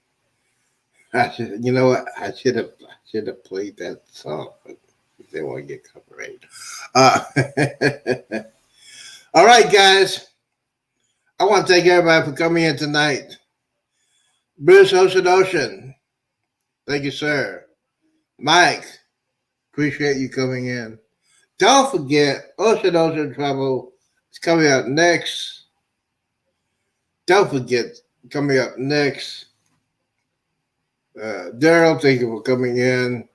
You know what? I should have played that song, but they want to get copyrighted. All right, guys. I want to thank everybody for coming in tonight. Bruce Ocean, thank you, sir. Mike, appreciate you coming in. Don't forget, Ocean Trouble is coming up next. Don't forget, coming up next, Daryl, thank you for coming in.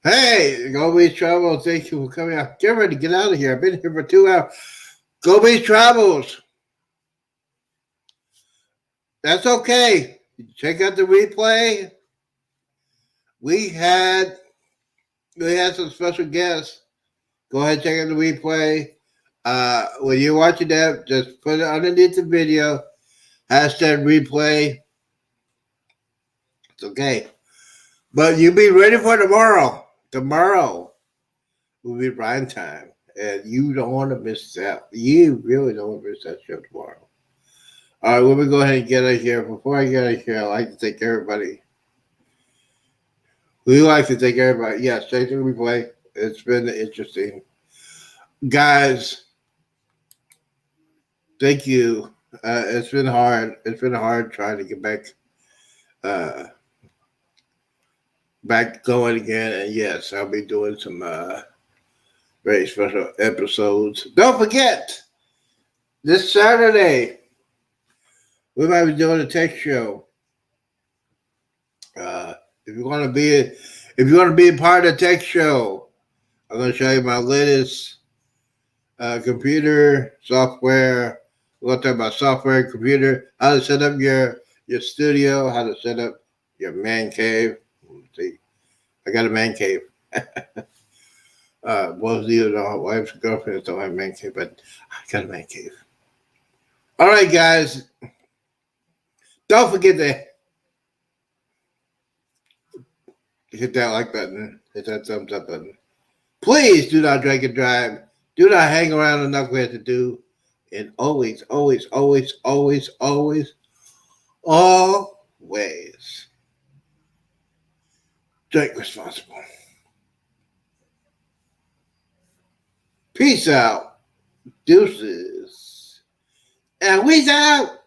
Hey, Go Beach Travel, thank you for coming out. Get ready to get out of here. I've been here for 2 hours. Go Beach Travels. That's okay. Check out the replay. We had some special guests. Go ahead and check out the replay. When you're watching that, just put it underneath the video. Hashtag replay. It's okay. But you be ready for tomorrow. Tomorrow will be prime time. And you don't want to miss that. You really don't want to miss that show tomorrow. All right, let me go ahead and get out of here. Before I get out of here, I'd like to thank everybody. We like to thank everybody. Yes, check the replay. It's been interesting. Guys, thank you. It's been hard. It's been hard trying to get back going again. And yes, I'll be doing some very special episodes. Don't forget, this Saturday, we might be doing a tech show. If you want to be a part of the tech show, I'm going to show you my latest computer software. We're going to talk about software, computer, how to set up your studio, how to set up your man cave. Let's see, I got a man cave. Most of you know, wives and girlfriends don't have a man cave, but I got a man cave. All right, guys. Don't forget to hit that like button, hit that thumbs up button. Please do not drink and drive. Do not hang around enough we have to do. And always, always, always, always, always, always drink responsible. Peace out. Deuces. And we's out.